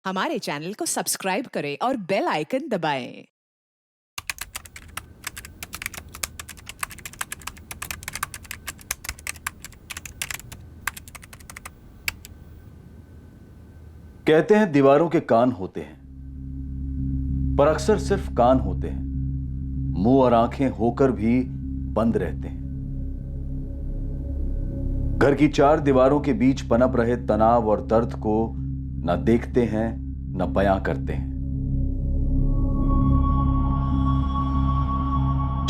हमारे चैनल को सब्सक्राइब करें और बेल आइकन दबाएं। कहते हैं दीवारों के कान होते हैं, पर अक्सर सिर्फ कान होते हैं, मुंह और आंखें होकर भी बंद रहते हैं। घर की चार दीवारों के बीच पनप रहे तनाव और दर्द को न देखते हैं न बयां करते हैं।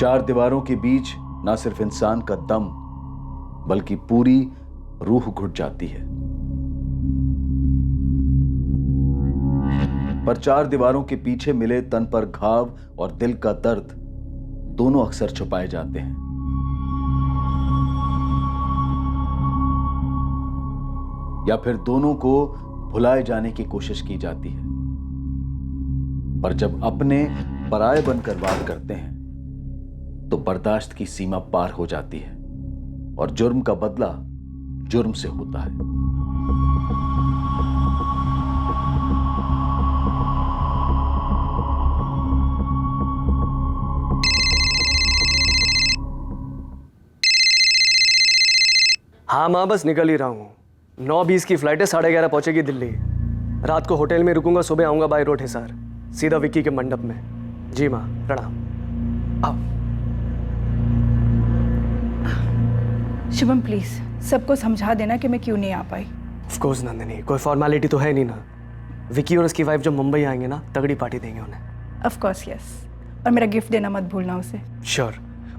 चार दीवारों के बीच न सिर्फ इंसान का दम बल्कि पूरी रूह घुट जाती है। पर चार दीवारों के पीछे मिले तन पर घाव और दिल का दर्द दोनों अक्सर छुपाए जाते हैं। या फिर दोनों को भुलाए जाने की कोशिश की जाती है। पर जब अपने पराये बनकर वार करते हैं तो बर्दाश्त की सीमा पार हो जाती है और जुर्म का बदला जुर्म से होता है। हाँ माँ, बस निकल ही रहा हूँ। 9:20 की फ्लाइट है, 11:30 पहुंचेगी दिल्ली। रात को होटल में रुकूंगा, सुबह आऊँगा बाय रोड हिसार, सीधा विक्की के मंडप में। जी माँ, प्रणाम। आओ। शुभम प्लीज सबको समझा देना कि मैं क्यों नहीं आ पाई। ऑफ कोर्स नंदिनी, कोई फॉर्मेलिटी तो है नहीं ना। विक्की और उसकी वाइफ जब मुंबई आएंगे ना, तगड़ी पार्टी देंगे उन्हें। ऑफ कोर्स यस, और मेरा गिफ्ट देना मत भूलना उसे। श्योर।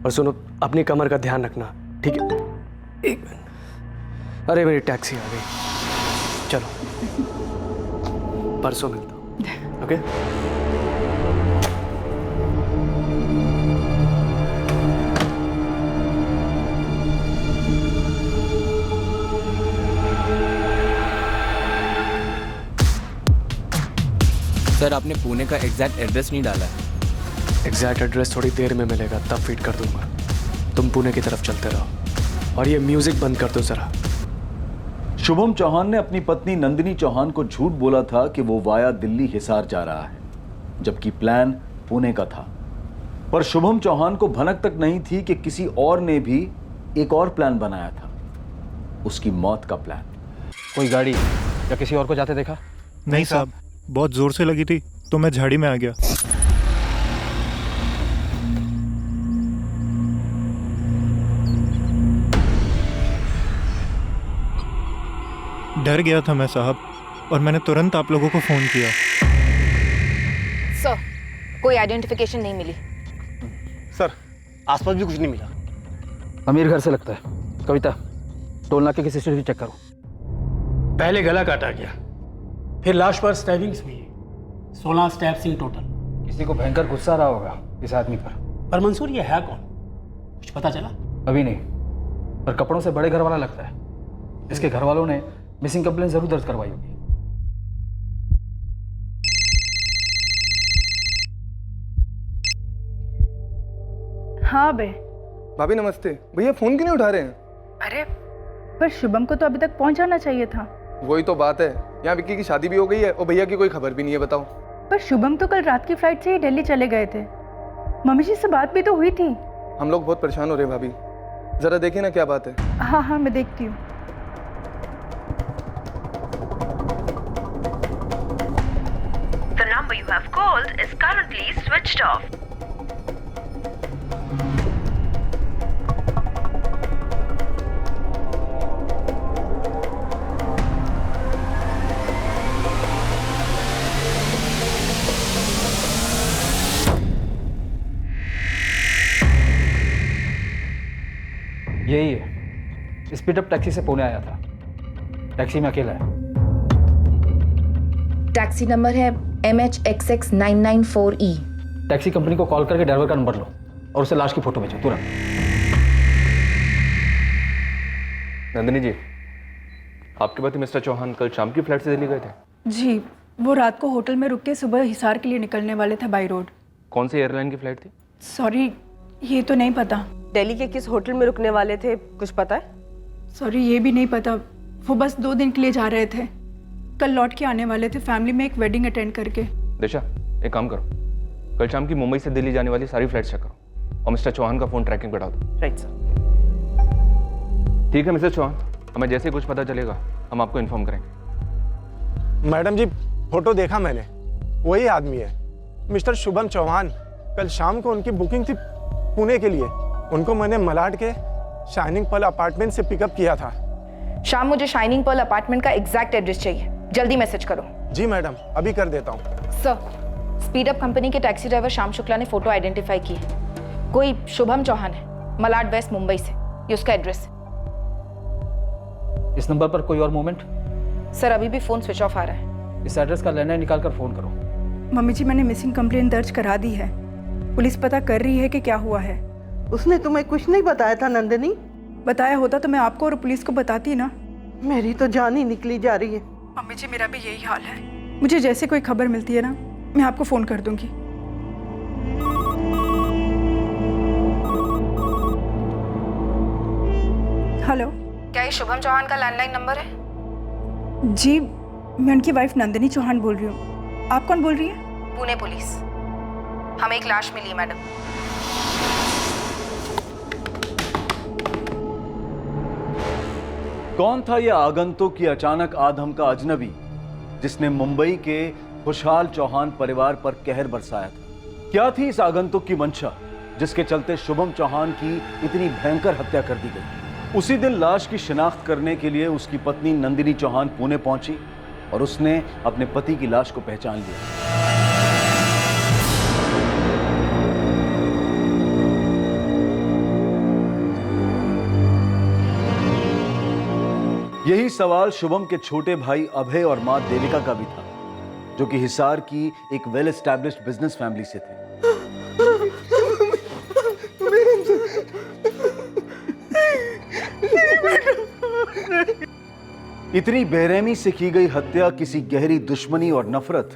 और सुनो, अपनी कमर का ध्यान रखना, ठीक है? एक मिनट। अरे मेरी टैक्सी आ गई, चलो परसों मिलता हूँ। ओके? सर, आपने पुणे का एग्जैक्ट एड्रेस नहीं डाला है। एग्जैक्ट एड्रेस थोड़ी देर में मिलेगा, तब फीड कर दूंगा। तुम पुणे की तरफ चलते रहो और ये म्यूजिक बंद कर दो जरा। शुभम चौहान ने अपनी पत्नी नंदिनी चौहान को झूठ बोला था कि वो वाया दिल्ली हिसार जा रहा है, जबकि प्लान पुणे का था। पर शुभम चौहान को भनक तक नहीं थी कि किसी और ने भी एक और प्लान बनाया था, उसकी मौत का प्लान। कोई गाड़ी या किसी और को जाते देखा? नहीं साहब, बहुत जोर से लगी थी तो मैं झाड़ी में आ गया। डर गया था मैं साहब, और मैंने तुरंत आप लोगों को फोन किया। सर, कोई आइडेंटिफिकेशन नहीं मिली। सर, आसपास भी कुछ नहीं मिला। अमीर घर से लगता है। कविता, टोल नाके की सीसीटीवी चेक करो। पहले गला काटा गया, फिर लाश पर स्टैबिंग्स हुई, 16 स्टैब्स इन टोटल। किसी को भयंकर गुस्सा रहा होगा इस आदमी पर मंसूर ये है कौन, कुछ पता चला? अभी नहीं, पर कपड़ों से बड़े घर वाला लगता है। इसके घर वालों ने मिसिंग कंप्लेंट जरूर दर्ज करवाई होगी। हाँ बे। भाभी नमस्ते। भैया फोन क्यों नहीं उठा रहे हैं? अरे पर शुभम को तो अभी तक पहुंच जाना चाहिए था। वही तो बात है, यहाँ विक्की की शादी भी हो गई है और भैया की कोई खबर भी नहीं है। बताओ। पर शुभम तो कल रात की फ्लाइट से ही दिल्ली चले गए थे। मम्मी जी से बात भी तो हुई थी। हम लोग बहुत परेशान हो रहे हैं भाभी, जरा देखिए ना क्या बात है। हाँ हाँ, मैं देखती हूँ। The number you have called is currently switched off. यही है, स्पीड अप टैक्सी से पुणे आया था। टैक्सी में अकेला है। टैक्सी नंबर है MHXX994E। टैक्सी कंपनी को कॉल करके ड्राइवर का नंबर लो और उसे लाश की फोटो भेजो तुरंत। नंदिनी जी, आपके पति मिस्टर चौहान कल शाम की फ्लाइट से दिल्ली गए थे? जी, वो रात को होटल में रुक के सुबह हिसार के लिए निकलने वाले थे बाई रोड। कौन सी एयरलाइन की फ्लाइट थी? सॉरी, ये तो नहीं पता। दिल्ली के किस होटल में रुकने वाले थे, कुछ पता है? सॉरी, ये भी नहीं पता। वो बस 2 दिन के लिए जा रहे थे। कल लौट के आने वाले थे फैमिली में एक वेडिंग अटेंड करके। दिशा, एक काम करो, कल शाम की मुंबई से दिल्ली जाने वाली सारी फ्लाइट्स चेक करो और मिस्टर चौहान का फ़ोन ट्रैकिंग पे डाल दो। Right sir. ठीक है मिस्टर चौहान, हमें जैसे ही कुछ पता चलेगा हम आपको इन्फॉर्म करेंगे। मैडम जी, फोटो देखा मैंने, वही आदमी है, मिस्टर शुभम चौहान। कल शाम को उनकी बुकिंग थी पुणे के लिए। उनको मैंने मलाड के शाइनिंग पर्ल अपार्टमेंट से पिकअप किया था। शाम, मुझे शाइनिंग पर्ल अपार्टमेंट का एग्जैक्ट एड्रेस चाहिए, जल्दी मैसेज करो। जी मैडम, अभी कर देता हूँ। सर, स्पीड अप कंपनी के टैक्सी ड्राइवर श्याम शुक्ला ने फोटो आइडेंटिफाई की है। कोई शुभम चौहान है, मलाड वेस्ट मुंबई से, ये उसका एड्रेस है। इस नंबर पर कोई और मूवमेंट? सर, अभी भी फोन स्विच ऑफ आ रहा है। इस एड्रेस का लैंडलाइन निकाल कर फोन करो। मम्मी जी, मैंने मिसिंग कंप्लेंट दर्ज करा दी है। पुलिस पता कर रही है कि क्या हुआ है। उसने तुम्हें कुछ नहीं बताया था नंदिनी? बताया होता तो मैं आपको और पुलिस को बताती ना। मेरी तो जान ही निकली जा रही है। मम्मी जी, मेरा भी यही हाल है। मुझे जैसे कोई खबर मिलती है ना, मैं आपको फोन कर दूंगी। हेलो, क्या ये शुभम चौहान का लैंडलाइन नंबर है? जी, मैं उनकी वाइफ नंदिनी चौहान बोल रही हूँ। आप कौन बोल रही हैं? पुणे पुलिस। हमें एक लाश मिली है मैडम। कौन था यह आगंतुक या अचानक आधम का अजनबी जिसने मुंबई के खुशहाल चौहान परिवार पर कहर बरसाया था? क्या थी इस आगंतुक की मंशा जिसके चलते शुभम चौहान की इतनी भयंकर हत्या कर दी गई? उसी दिन लाश की शिनाख्त करने के लिए उसकी पत्नी नंदिनी चौहान पुणे पहुंची और उसने अपने पति की लाश को पहचान लिया। यही सवाल शुभम के छोटे भाई अभय और मां देविका का भी था, जो कि हिसार की एक वेल एस्टैब्लिश्ड बिजनेस फैमिली से थे। इतनी बेरहमी से की गई हत्या किसी गहरी दुश्मनी और नफरत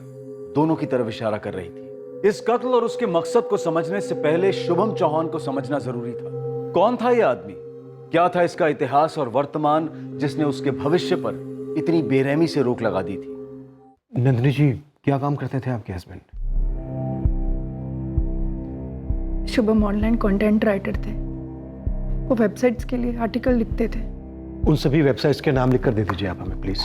दोनों की तरफ इशारा कर रही थी। इस कत्ल और उसके मकसद को समझने से पहले शुभम चौहान को समझना जरूरी था। कौन था यह आदमी? क्या था इसका इतिहास और वर्तमान जिसने उसके भविष्य पर इतनी बेरहमी से रोक लगा दी थी? नंदिनी जी, क्या काम करते थे आपके husband? Shubham online content writer थे। वो वेबसाइट्स के लिए आर्टिकल लिखते थे। उन सभी वेबसाइट्स के नाम लिख कर दे दीजिए आप हमें, प्लीज।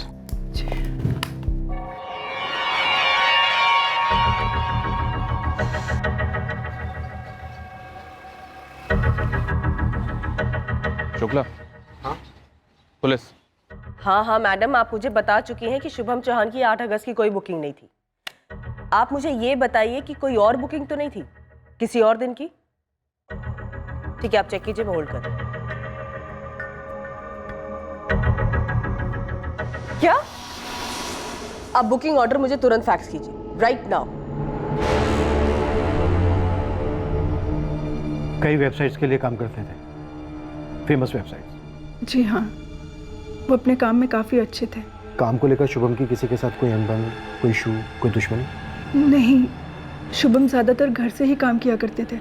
शुक्ला। हाँ पुलिस। हाँ मैडम, आप मुझे बता चुकी हैं कि शुभम चौहान की 8 अगस्त की कोई बुकिंग नहीं थी। आप मुझे ये बताइए कि कोई और बुकिंग तो नहीं थी किसी और दिन की? ठीक है, आप चेक कीजिए, मैं होल्ड कर रही हूं। क्या? आप बुकिंग ऑर्डर मुझे तुरंत फैक्स कीजिए, राइट नाउ। कई वेबसाइट्स के लिए काम करते थे, फेमस वेबसाइट्स। जी हाँ, वो अपने काम में काफी अच्छे थे। काम को लेकर शुभम की किसी के साथ कोई अनबन, कोई इशू, कोई दुश्मनी? नहीं, शुभम ज्यादातर घर से ही काम किया करते थे।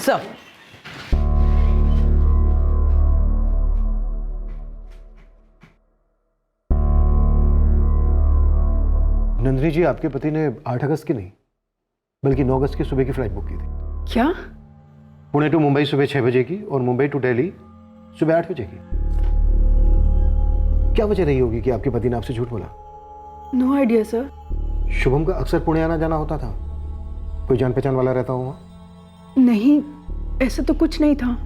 सर, नंदिनी जी, आपके पति ने 8 अगस्त की नहीं बल्कि 9 अगस्त की सुबह की फ्लाइट बुक की थी। क्या? पुणे टू मुंबई सुबह 6 बजे की और मुंबई टू दिल्ली सुबह 8 बजे की। क्या वजह रही होगी कि आपके पति ने आपसे झूठ बोला? No idea sir. शुभम का अक्सर पुणे आना जाना होता था, कोई जान पहचान वाला रहता हुआ? नहीं, ऐसा तो कुछ नहीं था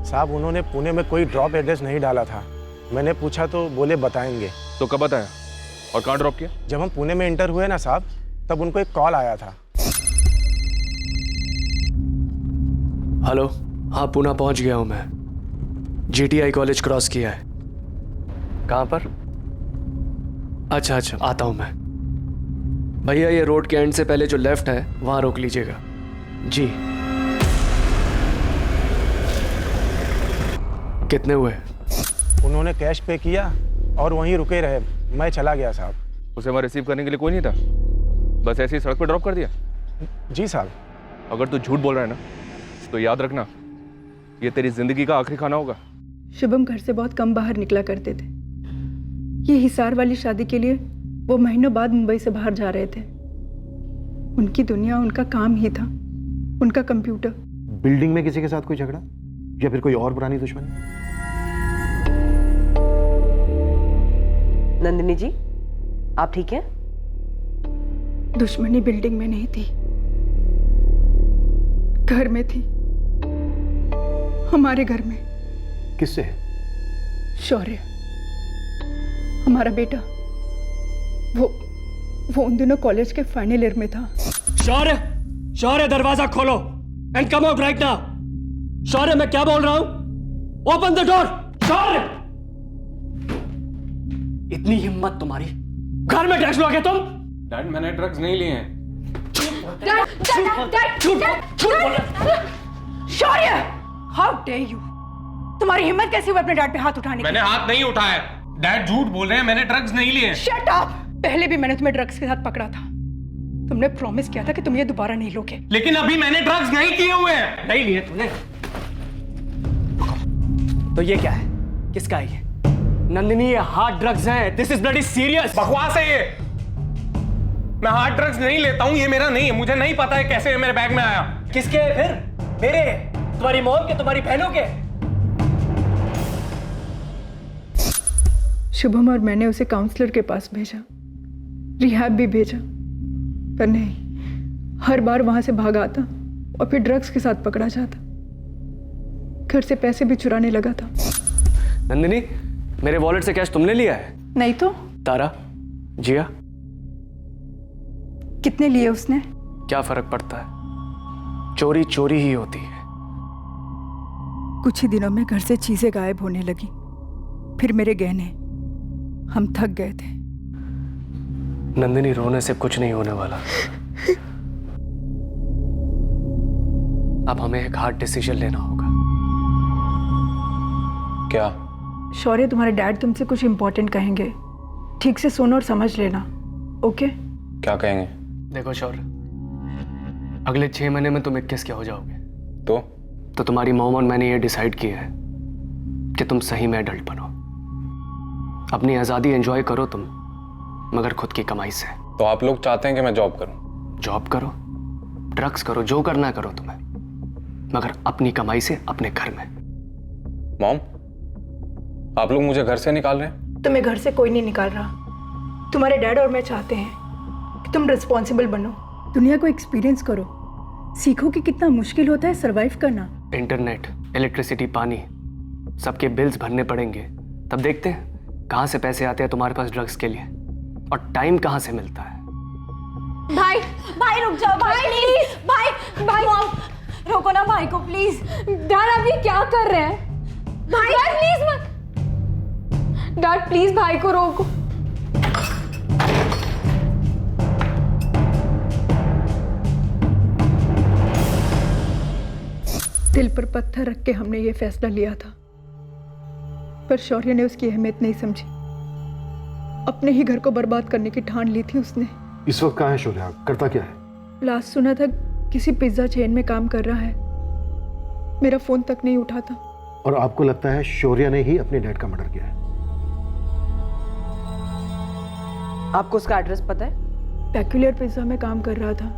साहब। उन्होंने पुणे में कोई ड्रॉप एड्रेस नहीं डाला था। मैंने पूछा तो बोले बताएंगे। तो कब बताया और कहाँ ड्रॉप किया? जब हम पुणे में इंटर हुए ना साहब, तब उनको एक कॉल आया था। हेलो, हाँ पुणे पहुंच गया हूं मैं। GTI कॉलेज क्रॉस किया है। कहाँ पर? अच्छा, आता हूं मैं। भैया, ये रोड के एंड से पहले जो लेफ्ट है वहां रोक लीजिएगा। जी। कितने हुए? उन्होंने कैश पे किया और वहीं रुके रहे। मैं चला गया साहब। उसे वहाँ रिसीव करने के लिए कोई नहीं था, बस ऐसे ही सड़क पर ड्रॉप कर दिया? जी साहब। अगर तू झूठ बोल रहा है ना, तो याद रखना, ये तेरी जिंदगी का आखिरी खाना होगा। शुभम घर से बहुत कम बाहर निकला करते थे। ये हिसार वाली शादी के लिए वो महीनों बाद मुंबई से बाहर जा रहे थे। उनकी दुनिया, उनका काम ही था, उनका कंप्यूटर। बिल्डिंग में किसी के साथ कोई झगड़ा या फिर कोई और पुरानी दुश्मनी? नंदिनी जी, आप ठीक हैं? दुश्मनी बिल्डिंग में नहीं थी, घर में थी, हमारे घर में। किससे? शौर्य, हमारा बेटा। वो उन दिनों कॉलेज के फाइनल ईयर में था। शौर्य, शौर्य दरवाजा खोलो and come out right now. Shaurya, मैं क्या बोल रहा हूं? Open the door. शौर्य, इतनी हिम्मत तुम्हारी, घर में ड्रग्स लोगे तुम? डैड, मैंने ड्रग्स नहीं लिए हैं। शौर्य, हाउ डेयर यू! तुम्हारी हिम्मत कैसी हुई अपने डैड पे हाथ उठाने की? मैंने हाथ नहीं उठाया। डैड झूठ बोल रहे हैं, मैंने ड्रग्स नहीं लिए। Shut up! पहले भी मैंने तुम्हें ड्रग्स के साथ पकड़ा था। तुमने प्रॉमिस किया था कि तुम ये दोबारा नहीं लोगे। लेकिन अभी मैंने ड्रग्स नहीं किए हुए हैं। नहीं लिए तूने? तो ये क्या है? किसका है ये? नंदिनी, ये हार्ड ड्रग्स हैं। This is bloody serious. बकवास है ये। मैं हार्ड ड्रग्स नहीं लेता हूँ, ये मेरा नहीं है। मुझे नहीं पता है कैसे ये मेरे बैग में आया। किसके है फिर? मेरे? तुम्हारी मॉम के? तुम्हारी बहनों के? शुभम और मैंने उसे काउंसलर के पास भेजा, रिहैब भी भेजा, पर नहीं, हर बार वहां से भाग आता और फिर ड्रग्स के साथ पकड़ा जाता। घर से पैसे भी चुराने लगा था। नंदिनी, मेरे वॉलेट से कैश तुमने लिया है? नहीं तो। तारा, जिया, कितने लिए उसने? क्या फर्क पड़ता है? चोरी चोरी ही होती है। कुछ ही दिनों में घर से चीजें गायब होने लगी, फिर मेरे गहने। हम थक गए थे। नंदिनी, रोने से कुछ नहीं होने वाला। अब हमें एक हार्ड डिसीजन लेना होगा। क्या? शौर्य, तुम्हारे डैड तुमसे कुछ इंपॉर्टेंट कहेंगे, ठीक से सुनो और समझ लेना, ओके? क्या कहेंगे? देखो शौर्य, अगले 6 महीने में तुम 21 के हो जाओगे। तो तुम्हारी मॉम और मैंने ये डिसाइड किया है कि तुम सही में एडल्ट बनो। अपनी आज़ादी एंजॉय करो तुम, मगर खुद की कमाई से। तो आप लोग चाहते हैं कि मैं जॉब करूं? जॉब करो, ड्रग्स करो, जो करना करो तुम्हें, मगर अपनी कमाई से अपने घर में। मॉम, आप लोग मुझे घर से निकाल रहे हैं? तुम्हें घर से कोई नहीं निकाल रहा। तुम्हारे डैड और मैं चाहते हैं कि तुम रिस्पॉन्सिबल बनो, दुनिया को एक्सपीरियंस करो, सीखो कि कितना मुश्किल होता है सरवाइव करना। इंटरनेट, इलेक्ट्रिसिटी, पानी, सबके बिल्स भरने पड़ेंगे, तब देखते हैं कहां से पैसे आते हैं तुम्हारे पास ड्रग्स के लिए, और टाइम कहां से मिलता है। भाई, भाई रुक जाओ, भाई प्लीज, भाई मॉम रोको ना भाई को प्लीज। डैड आप ये क्या कर रहे हैं? भाई प्लीज मत। डैड प्लीज भाई को रोको। दिल पर पत्थर रख के हमने ये फैसला लिया था, पर शौर्य ने उसकी अहमियत नहीं समझी। अपने ही घर को बर्बाद करने की ठान ली थी उसने। इस वक्त कहाँ है शौर्य? करता क्या है? लास्ट सुना था किसी पिज्जा चेन में काम कर रहा है। मेरा फोन तक नहीं उठाता। और आपको लगता है शौर्य ने ही अपने डैड का मर्डर किया है? आपको उसका एड्रेस पता है? पेक्यूलियर पिज्जा में काम कर रहा था,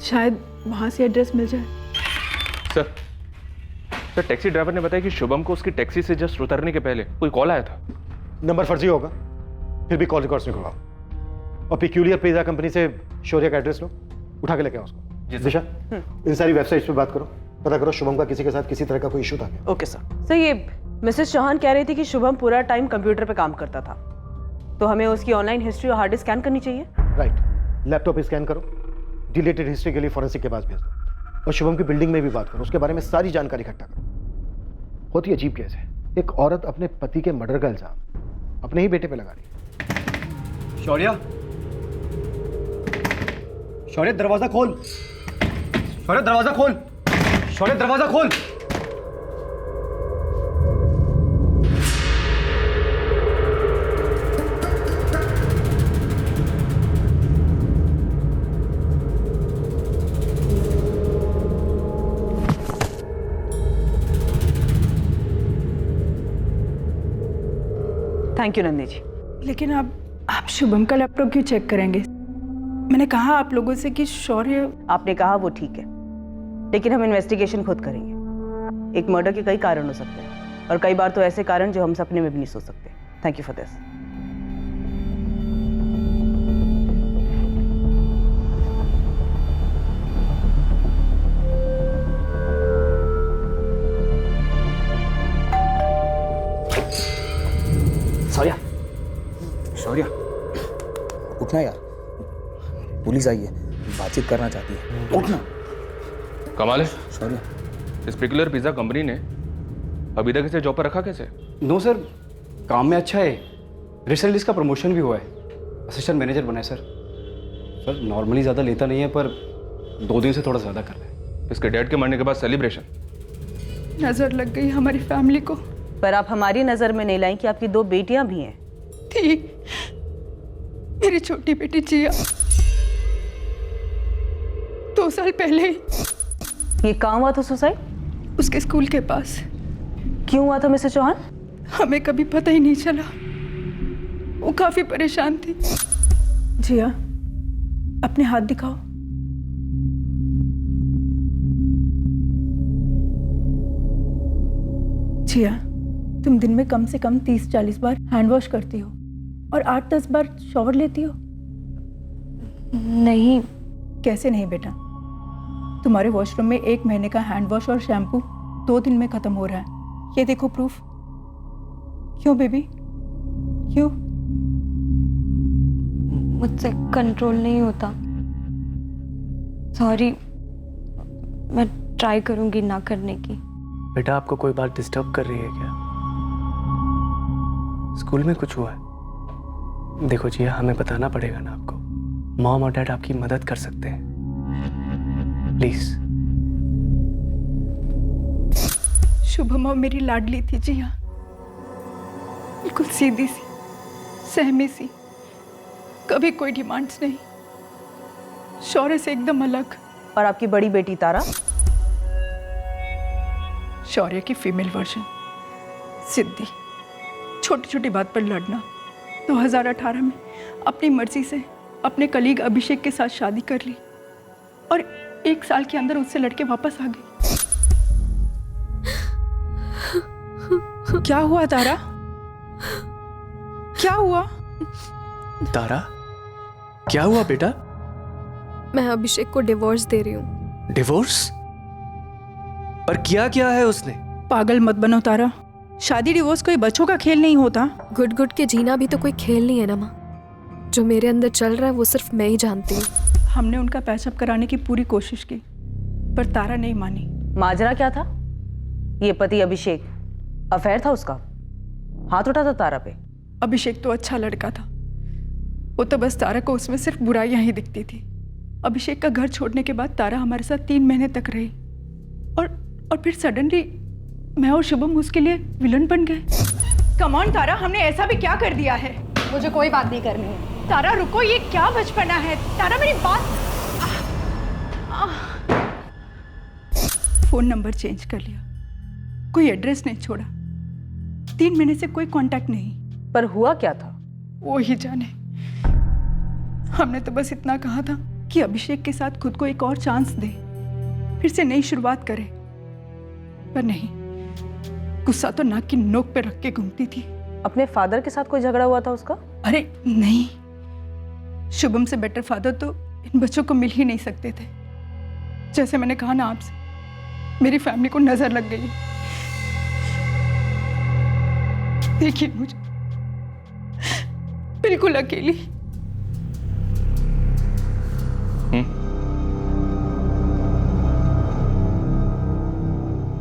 शायद वहां से एड्रेस मिल जाए। सर, टैक्सी ड्राइवर ने बताया कि शुभम को उसकी टैक्सी से जस्ट उतरने के पहले कोई कॉल आया था। नंबर फर्जी होगा, फिर भी कॉल रिकॉर्ड्स निकलवाओ और पेक्यूलियर पिज्जा कंपनी से शौर्य का एड्रेस लो, उठा के लेके आओ उसको। दिशा, इन सारी वेबसाइट्स पे बात करो, पता करो शुभम का किसी के साथ किसी तरह का कोई इशू था क्या। Okay sir. ये मिसेस चौहान कह रही थी कि शुभम पूरा टाइम कंप्यूटर पे काम करता था, तो हमें उसकी ऑनलाइन हिस्ट्री और हार्ड डिस्क स्कैन करनी चाहिए। राइट, लैपटॉप स्कैन करो, डिलीटेड हिस्ट्री के लिए फॉरेंसिक के पास भेज दो, और शुभम की बिल्डिंग में भी बात करो, उसके बारे में सारी जानकारी इकट्ठा करो। बहुत ही अजीब केस है, एक औरत अपने पति के मर्डर का इल्जाम अपने ही बेटे पे लगा रही। शौर्य, शौर्य दरवाजा खोल, शौर्य दरवाजा खोल, शौर्य दरवाजा खोल। थैंक यू नंदिनी जी। लेकिन आप आप शुभम का लैपटॉप क्यों चेक करेंगे? मैंने कहा आप लोगों से कि शौर्य। आपने कहा वो ठीक है, लेकिन हम इन्वेस्टिगेशन खुद करेंगे। एक मर्डर के कई कारण हो सकते हैं, और कई बार तो ऐसे कारण जो हम सपने में भी नहीं सोच सकते। Thank you for this. Shaurya, Shaurya, उठना यार, पुलिस आई है, बातचीत करना चाहती है, उठना। कमाल है शौर्या, इस पर्टिकुलर पिज्जा कंपनी ने अभी तक इसे जॉब पर रखा कैसे? नो सर, काम में अच्छा है, रिसेंटली इसका प्रमोशन भी हुआ है, असिस्टेंट मैनेजर बना है सर। सर नॉर्मली ज़्यादा लेता नहीं है, पर 2 दिन से थोड़ा ज़्यादा कर रहा है। इसके डैड के मरने के बाद सेलिब्रेशन। नजर लग गई हमारी फैमिली को। पर आप हमारी नजर में नहीं लाई कि आपकी 2 बेटियां भी हैं। थी मेरी छोटी बेटी जिया 2 साल पहले ही। ये कहाँ हुआ था सुसाइड? उसके स्कूल के पास। क्यों हुआ था मिस्टर चौहान? हमें कभी पता ही नहीं चला। वो काफी परेशान थी। जिया, अपने हाथ दिखाओ। जिया, तुम दिन में कम से कम 30-40 बार हैंड वॉश करती हो और 8-10 बार शॉवर लेती हो। नहीं। कैसे नहीं बेटा? तुम्हारे वॉशरूम में 1 महीने का हैंड वॉश और शैम्पू 2 दिन में खत्म हो रहा है। ये देखो प्रूफ। क्यों बेबी, क्यों? मुझसे कंट्रोल नहीं होता। सॉरी, मैं ट्राई करूंगी ना करने की। बेटा आपको कोई बात डिस्टर्ब कर रही है क्या? स्कूल में कुछ हुआ है? देखो जिया, हमें बताना पड़ेगा ना आपको। मॉम और डैड आपकी मदद कर सकते हैं, प्लीज। शुभम मेरी लाडली थी जिया, बिल्कुल सीधी सी, सहमी सी, कभी कोई डिमांड्स नहीं, शौर्य से एकदम अलग। और आपकी बड़ी बेटी तारा? शौर्य की फीमेल वर्जन, सिद्धि। छोटी छोटी बात पर लड़ना। 2018 में अपनी मर्जी से अपने कलीग अभिषेक के साथ शादी कर ली और 1 साल के अंदर उससे लड़के वापस आ गई। क्या हुआ तारा? क्या हुआ? तारा, क्या हुआ बेटा? मैं अभिषेक को डिवोर्स दे रही हूँ। डिवोर्स? पर किया क्या है उसने? पागल मत बनो तारा, शादी डिवोर्स कोई बच्चों का खेल नहीं होता। गुड गुड के जीना भी तो कोई खेल नहीं है ना माँ। जो मेरे अंदर चल रहा है वो सिर्फ मैं ही जानती हूँ। हमने उनका पैचअप कराने की पूरी कोशिश की, पर तारा नहीं मानी। माजरा क्या था? ये पति अभिषेक, अफेयर था उसका, हाथ उठा था तारा पे। अभिषेक तो अच्छा लड़का था, वो तो बस तारा को उसमें सिर्फ बुराइयां ही दिखती थी। अभिषेक का घर छोड़ने के बाद तारा हमारे साथ 3 महीने तक रही और फिर सडनली मैं और शुभम उसके लिए विलन बन गए। कम ऑन तारा, हमने ऐसा भी क्या कर दिया है? मुझे कोई बात नहीं करनी है। तारा रुको, ये क्या बचपना है? तारा मेरी बात। फोन नंबर चेंज कर लिया, कोई एड्रेस नहीं छोड़ा, 3 महीने से कोई कांटेक्ट नहीं। पर हुआ क्या था? वो ही जाने। हमने तो बस इतना कहा था कि अभिषेक के साथ खुद को एक और चांस दे, फिर से नई शुरुआत करे, पर नहीं, गुस्सा तो नाक की नोक पे रख के घूमती थी। अपने फादर के साथ कोई झगड़ा हुआ था उसका? अरे नहीं, शुभम से बेटर फादर तो इन बच्चों को मिल ही नहीं सकते थे। जैसे मैंने कहा ना आपसे, मेरी फैमिली को नजर लग गई। देखिए मुझे बिल्कुल अकेली।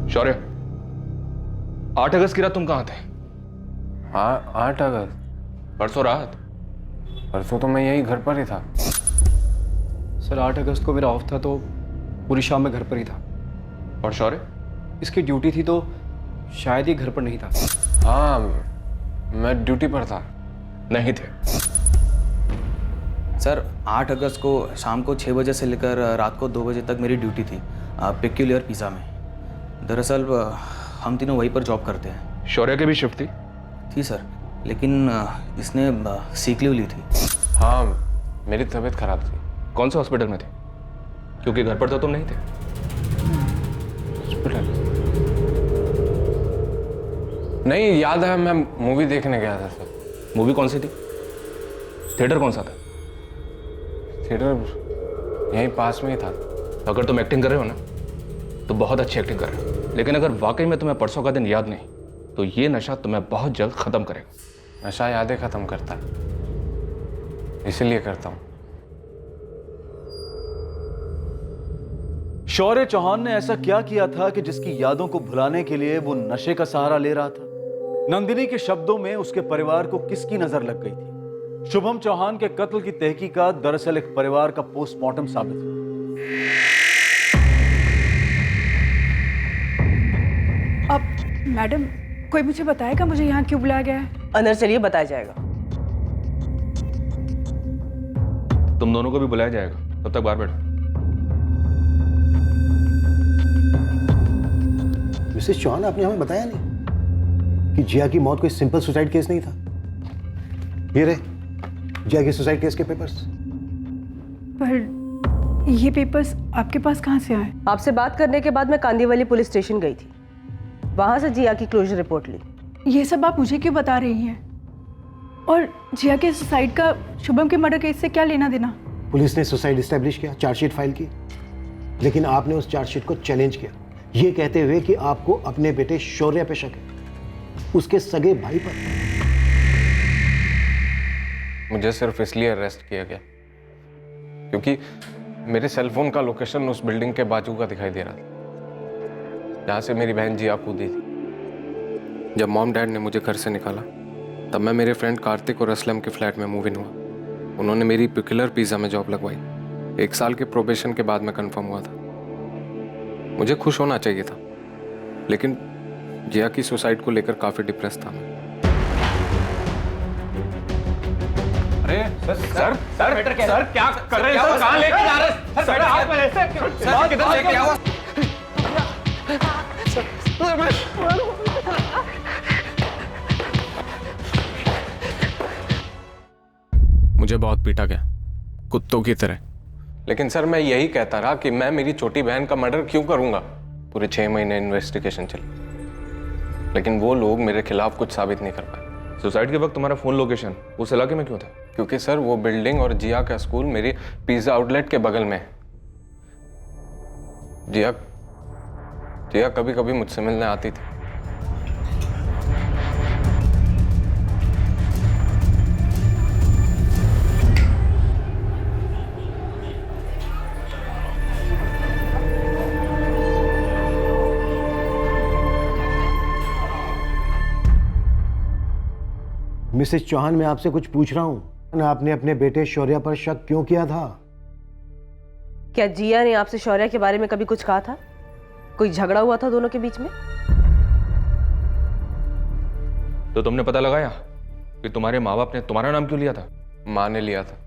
शौर्य, 8 अगस्त की रात तुम कहाँ थे? 8 अगस्त? परसों रात? परसों तो मैं यही घर पर ही था। सर 8 अगस्त को मेरा ऑफ था, तो पूरी शाम में घर पर ही था। और शौर्य? इसकी ड्यूटी थी तो शायद ही घर पर नहीं था। हाँ, मैं ड्यूटी पर था। नहीं थे सर। 8 अगस्त को शाम को 6 बजे से लेकर रात को 2 बजे तक मेरी ड्यूटी थी पेक्यूलियर पिज़्ज़ा में। दरअसल हम तीनों वहीं पर जॉब करते हैं। शौर्य की भी शिफ्ट थी? थी सर, लेकिन इसने सीक लीव ली थी। हाँ, मेरी तबीयत खराब थी। कौन से हॉस्पिटल में थे? क्योंकि घर पर तो तुम नहीं थे। हॉस्पिटल? नहीं, याद है, मैं मूवी देखने गया था सर। मूवी कौन सी थी? थिएटर कौन सा था? थिएटर यहीं पास में ही था। अगर तुम एक्टिंग कर रहे हो ना तो बहुत अच्छी एक्टिंग कर रहे हो, लेकिन अगर वाकई में तुम्हें परसों का दिन याद नहीं तो ये नशा तुम्हें बहुत जल्द खत्म करेगा। नशा यादें खत्म करता है, इसीलिए करता हूँ। शौर्य चौहान ने ऐसा क्या किया था कि जिसकी यादों को भुलाने के लिए वो नशे का सहारा ले रहा था? नंदिनी के शब्दों में उसके परिवार को किसकी नजर लग गई थी? शुभम चौहान के कत्ल की तहकीकात दरअसल एक परिवार का पोस्टमार्टम साबित हुआ। अब मैडम, कोई मुझे बताएगा मुझे यहाँ क्यों बुलाया गया है? अंदर चलिए, बताया जाएगा। तुम दोनों को भी बुलाया जाएगा, तब तक बाहर बैठो। मिसेस चौहान, आपने हमें बताया नहीं कि जिया की मौत कोई सिंपल सुसाइड केस नहीं था। ये रहे जिया की सुसाइड केस के पेपर्स। पर ये पेपर्स आपके पास कहाँ से आए? आपसे बात करने के बाद मैं कांदीवली पुलिस स्टेशन गई थी, वहां से जिया की क्लोजर रिपोर्ट ली। ये सब आप मुझे क्यों बता रही हैं? और जिया के सुसाइड का शुभम के मर्डर केस से क्या लेना देना? पुलिस ने सुसाइड एस्टेब्लिश किया, चार्जशीट फाइल की, लेकिन आपने उस चार्जशीट को चैलेंज किया, ये कहते हुए कि आपको अपने बेटे शौर्य पे शक है, उसके सगे भाई पर। मुझे सिर्फ इसलिए अरेस्ट किया गया क्योंकि मेरे सेलफोन का लोकेशन उस बिल्डिंग के बाजू का दिखाई दे रहा था जहाँ से मेरी बहन जिया कूदी थी। जब मॉम डैड ने मुझे घर से निकाला तब मैं मेरे फ्रेंड कार्तिक और असलम के फ्लैट में मूव इन हुआ। उन्होंने मेरी पिकुलर पिज़्ज़ा में जॉब लगवाई। 1 साल के प्रोबेशन के बाद मैं कंफर्म हुआ था। मुझे खुश होना चाहिए था, लेकिन जिया की सुसाइड को लेकर काफ़ी डिप्रेस था मैं। अरे सर क्या कर रहे हैं सर? कहाँ लेके जा रहे हैं सर? हाथ में सर किधर लेके आओ? मुझे बहुत पीटा गया, कुत्तों की तरह। लेकिन सर मैं यही कहता रहा कि मैं मेरी छोटी बहन का मर्डर क्यों करूंगा। पूरे 6 महीने इन्वेस्टिगेशन चली, लेकिन वो लोग मेरे खिलाफ कुछ साबित नहीं कर पाए। सुसाइड के वक्त तुम्हारा फोन लोकेशन उस इलाके में क्यों था? क्योंकि सर वो बिल्डिंग और जिया का स्कूल मेरी पिज्जा आउटलेट के बगल में है। जिया कभी कभी मुझसे मिलने आती थी। मिसेस चौहान, मैं आपसे कुछ पूछ रहा हूं। आपने अपने बेटे शौर्य पर शक क्यों किया था? क्या जिया ने आपसे शौर्य के बारे में कभी कुछ कहा था? कोई झगड़ा हुआ था दोनों के बीच में? तो तुमने पता लगाया कि तुम्हारे माँ बाप ने तुम्हारा नाम क्यों लिया था? माँ ने लिया था,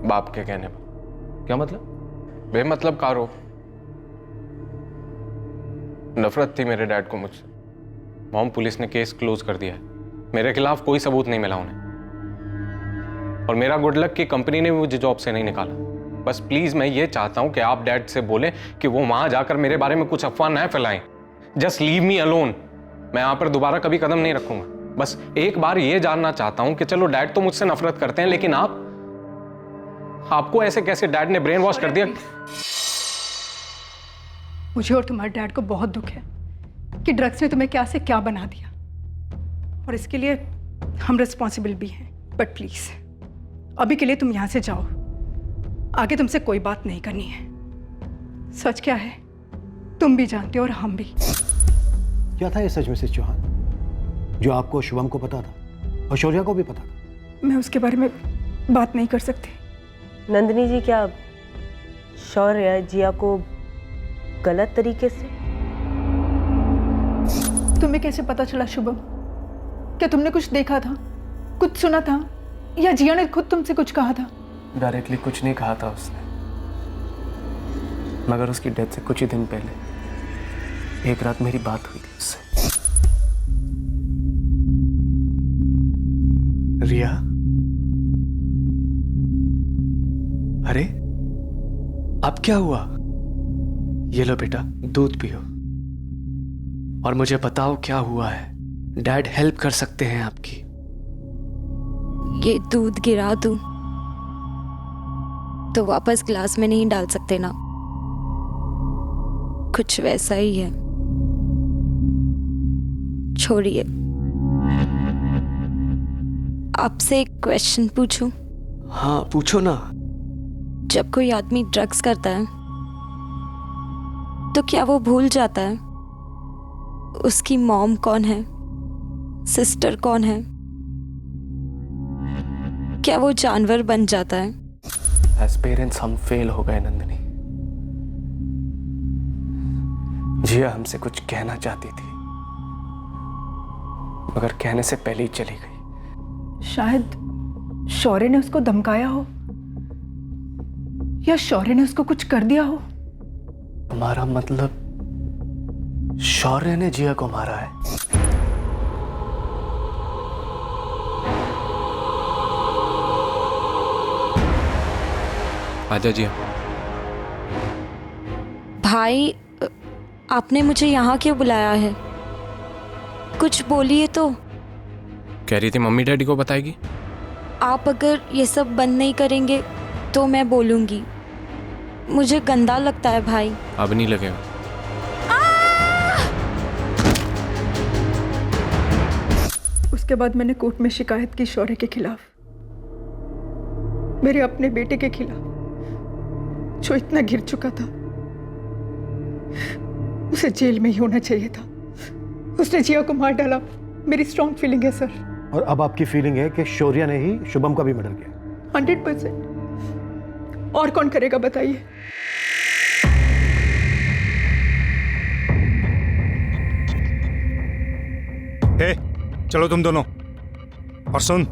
बाप के कहने पर। क्या मतलब? बेमतलब का आरोप। नफरत थी मेरे डैड को मुझसे। मॉम पुलिस ने केस क्लोज कर दिया है। मेरे खिलाफ कोई सबूत नहीं मिला उन्हें, और मेरा गुड लक कि कंपनी ने मुझे जॉब से नहीं निकाला। बस प्लीज मैं ये चाहता हूं कि आप डैड से बोलें कि वो वहां जाकर मेरे बारे में कुछ अफवाह न फैलाएं। Just leave me alone. मैं यहां पर दोबारा कभी कदम नहीं रखूंगा। बस एक बार ये जानना चाहता हूं कि चलो डैड तो मुझसे नफरत करते हैं, लेकिन आपको ऐसे कैसे डैड ने ब्रेन वॉश कर दिया? मुझे और तुम्हारे डैड को बहुत दुख है कि ड्रग्स ने तुम्हें क्या से क्या बना दिया, और इसके लिए हम रिस्पॉन्सिबल भी हैं। बट प्लीज अभी के लिए तुम यहां से जाओ, आगे तुमसे कोई बात नहीं करनी है। सच क्या है तुम भी जानते हो और हम भी। क्या था ये सच मिसेस चौहान जो आपको शुभम को पता था और शौर्य को भी पता था? मैं उसके बारे में बात नहीं कर सकती। नंदिनी जी, क्या शौर्य जिया को गलत तरीके से? तुम्हें कैसे पता चला शुभम? क्या तुमने कुछ देखा था, कुछ सुना था, या जिया ने खुद तुमसे कुछ कहा था? डायरेक्टली कुछ नहीं कहा था उसने, मगर उसकी डेथ से कुछ ही दिन पहले एक रात मेरी बात हुई थी उससे। अरे अब क्या हुआ? ये लो बेटा, दूध पियो और मुझे बताओ क्या हुआ है। डैड हेल्प कर सकते हैं आपकी। ये दूध गिरा दूं तो वापस ग्लास में नहीं डाल सकते ना? कुछ वैसा ही है। छोड़िए, आपसे एक क्वेश्चन पूछूं? हाँ पूछो ना। जब कोई आदमी ड्रग्स करता है तो क्या वो भूल जाता है उसकी मॉम कौन है, सिस्टर कौन है? क्या वो जानवर बन जाता है? एज पेरेंट्स हम फेल हो गए नंदिनी। जिया हमसे कुछ कहना चाहती थी मगर कहने से पहले ही चली गई। शायद शौर्य ने उसको धमकाया हो या शौर्य ने उसको कुछ कर दिया हो। तुम्हारा मतलब शौर्य ने जिया को मारा है? आजा जिया। भाई, आपने मुझे यहाँ क्यों बुलाया है? कुछ बोलिए तो। कह रही थी मम्मी डैडी को बताएगी। आप अगर ये सब बंद नहीं करेंगे तो मैं बोलूंगी। मुझे गंदा लगता है भाई। अब नहीं लगेगा। उसके बाद मैंने कोर्ट में शिकायत की शौर्य के खिलाफ, मेरे अपने बेटे के खिलाफ जो इतना गिर चुका था। उसे जेल में ही होना चाहिए था। उसने जिया को मार डाला। मेरी स्ट्रॉन्ग फीलिंग है सर। और अब आपकी फीलिंग है कि शौर्य ने ही शुभम का भी मर्डर किया? 100%। और कौन करेगा बताइए? हे, चलो तुम दोनों। और सुन,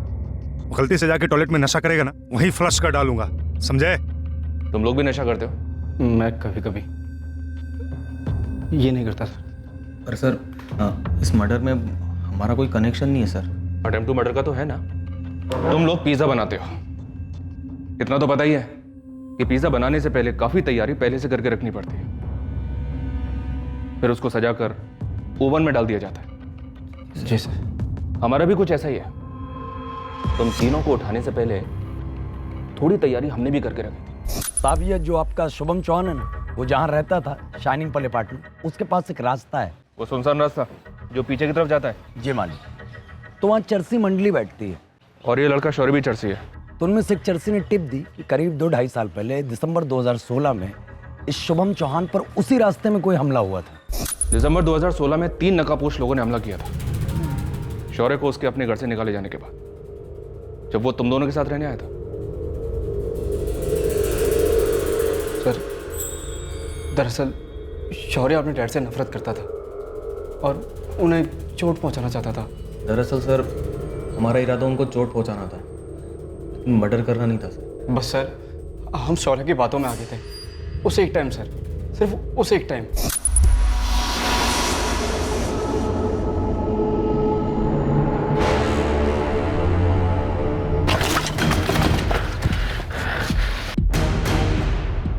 गलती से जाके टॉयलेट में नशा करेगा ना, वहीं फ्लश कर डालूंगा, समझे? तुम लोग भी नशा करते हो? मैं कभी कभी। ये नहीं करता सर। पर सर इस मर्डर में हमारा कोई कनेक्शन नहीं है सर। अटेम्प्ट टू मर्डर का तो है ना। तुम लोग पिज्जा बनाते हो, इतना तो पता ही है कि पिज्जा बनाने से पहले काफी तैयारी पहले से करके रखनी पड़ती है, फिर उसको सजाकर ओवन में डाल दिया जाता है। जी सर। हमारा भी कुछ ऐसा ही है। तुम तीनों को उठाने से पहले थोड़ी तैयारी हमने भी करके रखी। साहब, ये जो आपका शुभम चौहान है ना, वो जहाँ रहता था शाइनिंग पल अपार्टमेंट, उसके पास एक रास्ता है। वो सुनसान रास्ता जो पीछे की तरफ जाता है? जी मालिक। तो वहाँ चरसी मंडली बैठती है। और ये लड़का शौर्य भी चरसी है। तो उनमें से एक चरसी ने टिप दी कि करीब 2-2.5 साल पहले दिसंबर 2016 में इस शुभम चौहान पर उसी रास्ते में कोई हमला हुआ था। दिसंबर 2016 में 3 नकाबपोश लोगों ने हमला किया था शौर्य को उसके अपने घर से निकाले जाने के बाद, जब वो तुम दोनों के साथ रहने आया था। सर, दरअसल शौर्य अपने डैड से नफरत करता था और उन्हें चोट पहुंचाना चाहता था। दरअसल सर हमारा इरादा उनको चोट पहुंचाना था, मर्डर करना नहीं था सर। बस सर, हम शौर्य की बातों में आ गए थे उस एक टाइम सर, सिर्फ उस एक टाइम।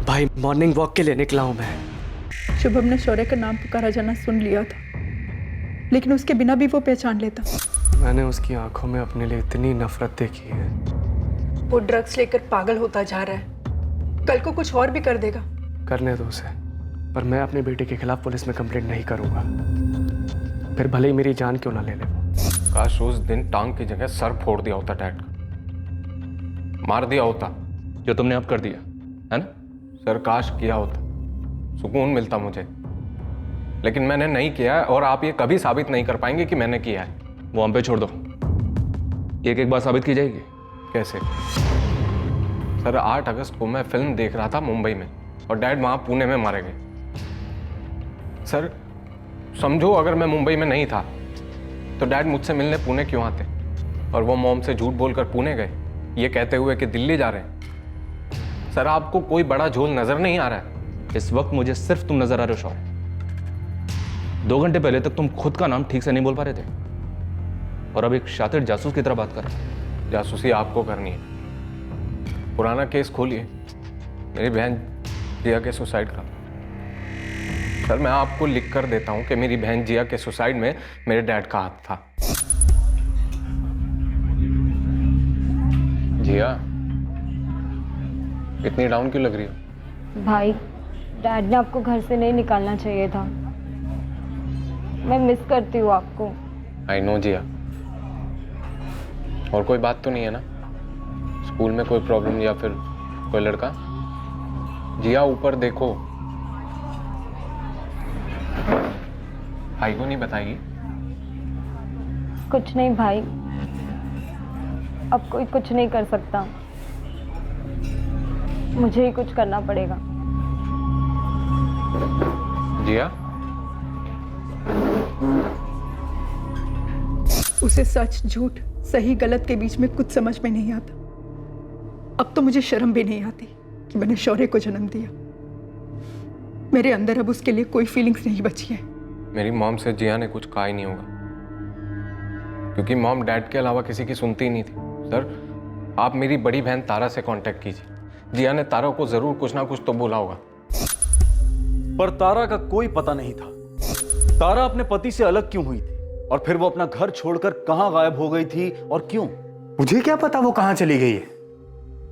भाई, मॉर्निंग वॉक के लिए निकला हूं मैं। शुभम ने शौर्य का नाम पुकारा जाना सुन लिया था, लेकिन उसके बिना भी वो पहचान लेता। मैंने उसकी आंखों में अपने लिए इतनी नफरत देखी है। वो ड्रग्स लेकर पागल होता जा रहा है, कल को कुछ और भी कर देगा। करने दो उसे, पर मैं अपने बेटे के खिलाफ पुलिस में कंप्लेंट नहीं करूंगा, फिर भले ही मेरी जान क्यों ना ले ले। काश उस दिन टांग की जगह सर फोड़ दिया होता डैड का, मार दिया होता जो तुमने अब कर दिया है ना। सर काश किया होता, सुकून मिलता मुझे, लेकिन मैंने नहीं किया है और आप ये कभी साबित नहीं कर पाएंगे कि मैंने किया है। वो हम पे छोड़ दो, एक एक बार साबित की जाएगी। कैसे? सर 8 अगस्त को मैं फिल्म देख रहा था मुंबई में और डैड वहां पुणे में मारे गए। सर समझो अगर मैं मुंबई में नहीं था तो डैड मुझसे मिलने पुणे क्यों आते, और वो मॉम से झूठ बोलकर पुणे गए ये कहते हुए कि दिल्ली जा रहे हैं। सर आपको कोई बड़ा झोल नजर नहीं आ रहा है? इस वक्त मुझे सिर्फ तुम नजर आ रहे हो शौर्य। 2 घंटे पहले तक तुम खुद का नाम ठीक से नहीं बोल पा रहे थे और अब एक शातिर जासूस की तरह बात कर रहे हो। जासूसी आपको करनी है, पुराना केस खोलिए, मेरी बहन जिया के सुसाइड का। सर मैं आपको लिख कर देता हूं कि मेरी बहन जिया के सुसाइड में मेरे डैड का हाथ था। जिया इतनी डाउन क्यों लग रही हो? भाई डैड ने आपको घर से नहीं निकालना चाहिए था। मैं मिस करती हूँ आपको। आई नो जिया। और कोई बात तो नहीं है ना? स्कूल में कोई प्रॉब्लम या फिर कोई लड़का? जिया ऊपर देखो। भाई को नहीं बताएगी? कुछ नहीं भाई, अब कोई कुछ नहीं कर सकता, मुझे ही कुछ करना पड़ेगा। जिया उसे सच झूठ सही गलत के बीच में कुछ समझ में नहीं आता। अब तो मुझे शर्म भी नहीं आती कि मैंने शौर्य को जन्म दिया। मेरे अंदर अब उसके लिए कोई फीलिंग्स नहीं बची है। मेरी मॉम से जिया ने कुछ कहा ही नहीं होगा, क्योंकि मॉम डैड के अलावा किसी की सुनती ही नहीं थी। सर आप मेरी बड़ी बहन तारा से कांटेक्ट कीजिए, जिया ने तारा को जरूर कुछ ना कुछ तो बोला होगा। पर तारा का कोई पता नहीं था। तारा अपने पति से अलग क्यों हुई थी और फिर वो अपना घर छोड़कर कहां गायब हो गई थी और क्यों? मुझे क्या पता वो कहाँ चली गई है।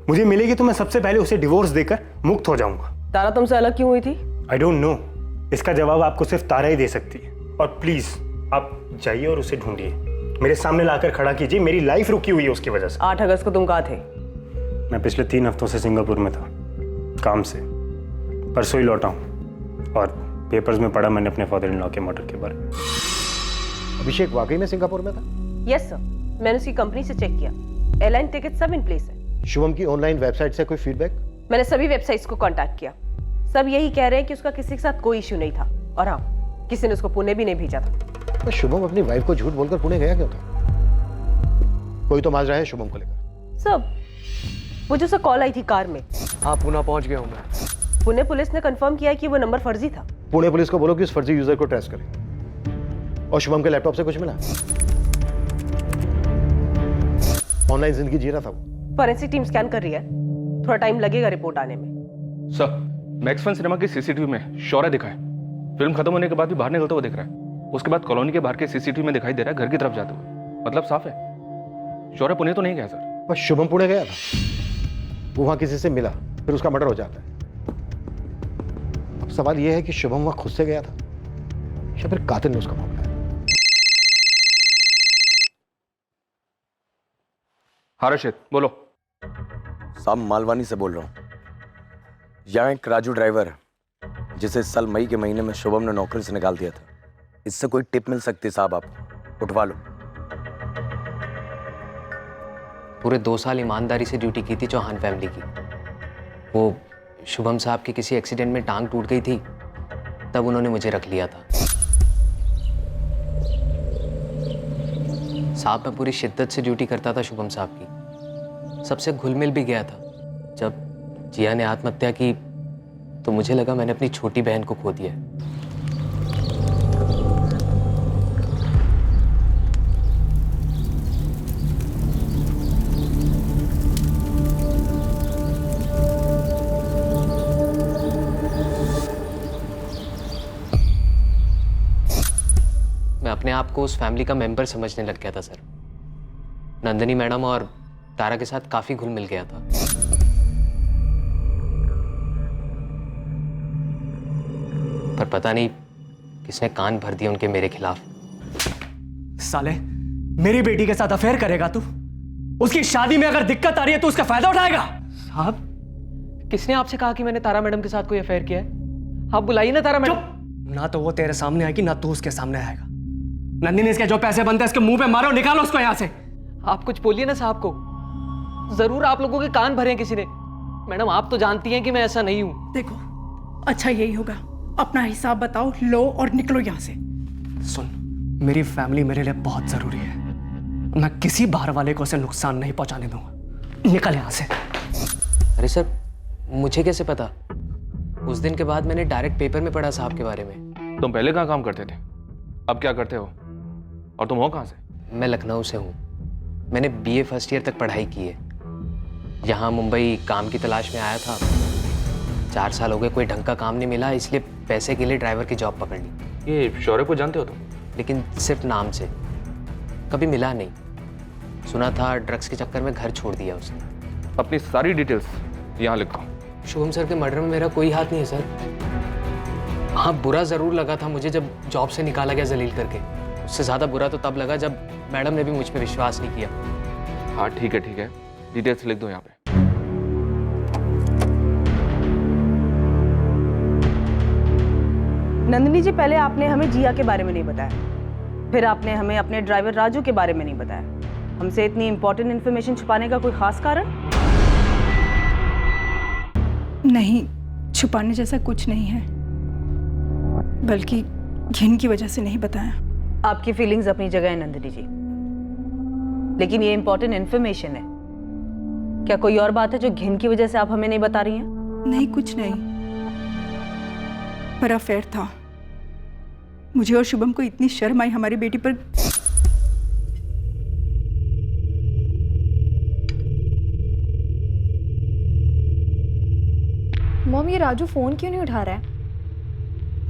मुझे मिलेगी तो मैं सबसे पहले उसे डिवोर्स देकर मुक्त हो जाऊंगा। तारा तुमसे अलग क्यों हुई थी? आई डोंट नो, इसका जवाब आपको सिर्फ तारा ही दे सकती है। और प्लीज आप जाइए और उसे ढूंढिए, मेरे सामने लाकर खड़ा कीजिए। मेरी लाइफ रुकी हुई है उसकी वजह से। 8 अगस्त को तुम कहाँ थे? मैं पिछले 3 हफ्तों से सिंगापुर में था, काम से। परसों ही लौटा हूँ और पेपर्स में पढ़ा मैंने अपने फादर इन लॉ के मर्डर के बारे में। अभिषेक वाकई में सिंगापुर में था? यस सर, मैंने उसकी कंपनी से चेक किया, एयरलाइन टिकट सब इन प्लेस है। शुभम की ऑनलाइन वेबसाइट से कोई फीडबैक? मैंने सभी वेबसाइट्स को कांटेक्ट किया, सब यही कह रहे हैं कि उसका किसी के साथ कोई इश्यू नहीं था। और हाँ, किसी ने उसको पुणे भी नहीं भेजा था। तो शुभम अपनी वाइफ को झूठ बोलकर पुणे गया क्यों था? कोई तो माजरा है शुभम को लेकर। सब मुझे उससे कॉल आई थी कार में। हाँ पुणे पहुंच गया हूँ मैं। पुणे पुलिस ने कंफर्म किया कि वो नंबर फर्जी था। पुणे पुलिस को बोलो कि उस फर्जी यूजर को ट्रेस करें। और शुभम के लैपटॉप से कुछ मिला? ऑनलाइन जिंदगी जी रहा था वो। फॉरेंसिक टीम स्कैन कर रही है, थोड़ा टाइम लगेगा रिपोर्ट आने में। सर मैक्स फन सिनेमा की सीसीटीवी में शौर्य दिखा है। फिल्म खत्म होने के बाद भी बाहर निकलता हुआ दिख रहा है। उसके बाद कॉलोनी के बाहर के सीसीटीवी में दिखाई दे रहा है घर की तरफ जाते हुए। मतलब साफ है शौर्य पुणे तो नहीं गया सर। पर शुभम पुणे गया था, वो वहां किसी से मिला, फिर उसका मर्डर हो जाता है। अब सवाल यह है कि शुभम वहां खुद से गया था या फिर कातिल ने उसका पकड़ा है। हाँ रशिद बोलो। साहब मालवानी से बोल रहा हूँ। यहाँ एक राजू ड्राइवर है जिसे इस साल मई के महीने में शुभम ने नौकरी से निकाल दिया था। इससे कोई टिप मिल सकती है साहब, आपको उठवा लो। पूरे 2 साल ईमानदारी से ड्यूटी की थी चौहान फैमिली की। वो शुभम साहब के किसी एक्सीडेंट में टांग टूट गई थी, तब उन्होंने मुझे रख लिया था। साहब मैं पूरी शिद्दत से ड्यूटी करता था शुभम साहब की, सबसे घुल मिल भी गया था। जब जिया ने आत्महत्या की तो मुझे लगा मैंने अपनी छोटी बहन को खो दिया। मैं अपने आप को उस फैमिली का मेंबर समझने लग गया था सर। नंदिनी मैडम और तारा के साथ काफी घुल मिल गया था। पर पता नहीं किसने कान भर दिए उनके मेरे खिलाफ। साले मेरी बेटी के साथ अफेयर करेगा तू? उसकी शादी में अगर दिक्कत आ रही है तो उसका फायदा उठाएगा? साहब किसने आपसे कहा कि मैंने तारा मैडम के साथ कोई अफेयर किया है? आप बुलाइए ना तारा मैडम। ना तो वो तेरे सामने आएगी ना तू उसके सामने आएगा। नंदिनी इसके जो पैसे बनते हैं इसके मुंह पे मारो, निकालो उसको यहाँ से। आप कुछ बोलिए ना साहब को, जरूर आप लोगों के कान भरे हैं किसी ने। मैडम आप तो जानती हैं कि मैं ऐसा नहीं हूं। देखो अच्छा यही होगा, अपना हिसाब बताओ, लो और निकलो यहाँ से। सुन, मेरी फैमिली मेरे लिए बहुत जरूरी है। मैं किसी बाहर वाले को उसे नुकसान नहीं पहुंचाने दूंगा। निकल यहाँ से। अरे सर मुझे कैसे पता? उस दिन के बाद मैंने डायरेक्ट पेपर में पढ़ा साहब के बारे में। तुम पहले कहाँ काम करते थे, अब क्या करते हो? और तुम हो कहाँ से? मैं लखनऊ से हूँ। मैंने BA फर्स्ट ईयर तक पढ़ाई की है। यहाँ मुंबई काम की तलाश में आया था, 4 साल हो गए, कोई ढंग का काम नहीं मिला, इसलिए पैसे के लिए ड्राइवर की जॉब पकड़ ली। ये शौर्य को जानते हो तुम? लेकिन सिर्फ नाम से, कभी मिला नहीं। सुना था ड्रग्स के चक्कर में घर छोड़ दिया उसने। अपनी सारी डिटेल्स यहाँ लिखो। शुभम सर के मर्डर में मेरा कोई हाथ नहीं है सर। हाँ, बुरा ज़रूर लगा था मुझे जब जॉब से निकाला गया जलील करके। उससे ज़्यादा बुरा तो तब लगा जब मैडम ने भी मुझ पर विश्वास नहीं किया। हाँ ठीक है, डिटेल्स लिख दो यहाँ पे। नंदिनी जी, पहले आपने हमें जिया के बारे में नहीं बताया, फिर आपने हमें अपने ड्राइवर राजू के बारे में नहीं बताया। हमसे इतनी इंपॉर्टेंट इन्फॉर्मेशन छुपाने का कोई खास कारण? नहीं, छुपाने जैसा कुछ नहीं है, बल्कि घिन की वजह से नहीं बताया। आपकी फीलिंग्स अपनी जगह है नंदिनी जी, लेकिन ये इंपॉर्टेंट इन्फॉर्मेशन है। क्या कोई और बात है जो घिन की वजह से आप हमें नहीं बता रही हैं? नहीं, कुछ नहीं, पर अफेयर था। मुझे और शुभम को इतनी शर्म आई हमारी बेटी पर। मॉम, ये राजू फोन क्यों नहीं उठा रहा है?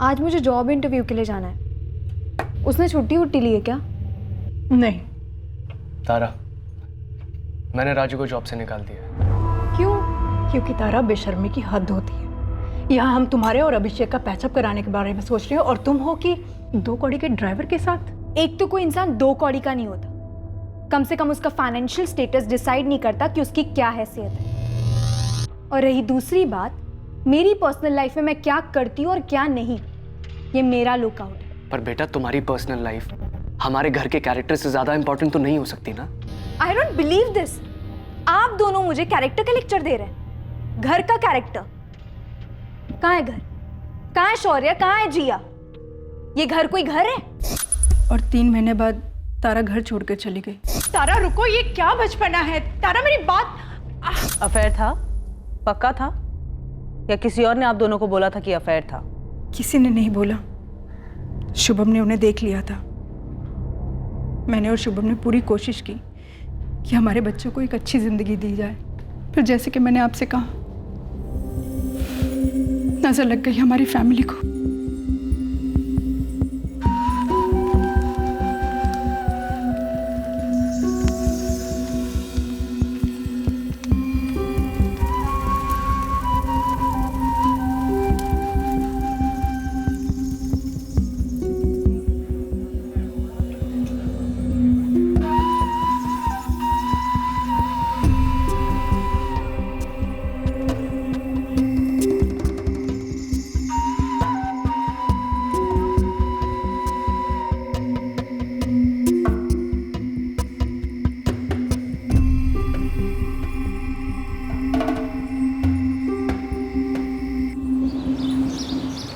आज मुझे जॉब इंटरव्यू के लिए जाना है। उसने छुट्टी उट्टी ली है क्या? नहीं। तारा, मैंने राजू को जॉब से निकाल दिया। क्यों? क्योंकि तारा, बेशर्मी की हद होती है। यहाँ हम तुम्हारे और अभिषेक का पैचअप कराने के बारे में सोच रहे हो और तुम हो कि 2 कौड़ी के ड्राइवर के साथ। एक तो कोई इंसान 2 कौड़ी का नहीं होता, कम से कम उसका फाइनेंशियल स्टेटस डिसाइड नहीं करता कि उसकी क्या हैसियत है। और रही दूसरी बात, मेरी पर्सनल लाइफ में मैं क्या करती हूँ और क्या नहीं, ये मेरा लुकआउट है। पर बेटा, तुम्हारी पर्सनल लाइफ हमारे घर के कैरेक्टर से ज्यादा इंपॉर्टेंट तो नहीं हो सकती ना? I don't believe this. आप दोनों मुझे कैरेक्टर का लेक्चर दे रहे हैं। घर का कैरेक्टर कहाँ है? घर कहाँ है? शौर्य कहाँ है? जिया, ये घर कोई घर है? और 3 महीने बाद तारा घर छोड़कर चली गई। तारा रुको, ये क्या बचपना है? तारा, मेरी बात। अफेयर था? पक्का था? या किसी और ने आप दोनों को बोला था कि अफेयर था? किसी ने नहीं बोला, शुभम ने उन्हें देख लिया था। मैंने और शुभम ने पूरी कोशिश की कि हमारे बच्चों को एक अच्छी जिंदगी दी जाए, फिर जैसे कि मैंने आपसे कहा, नजर लग गई हमारी फैमिली को।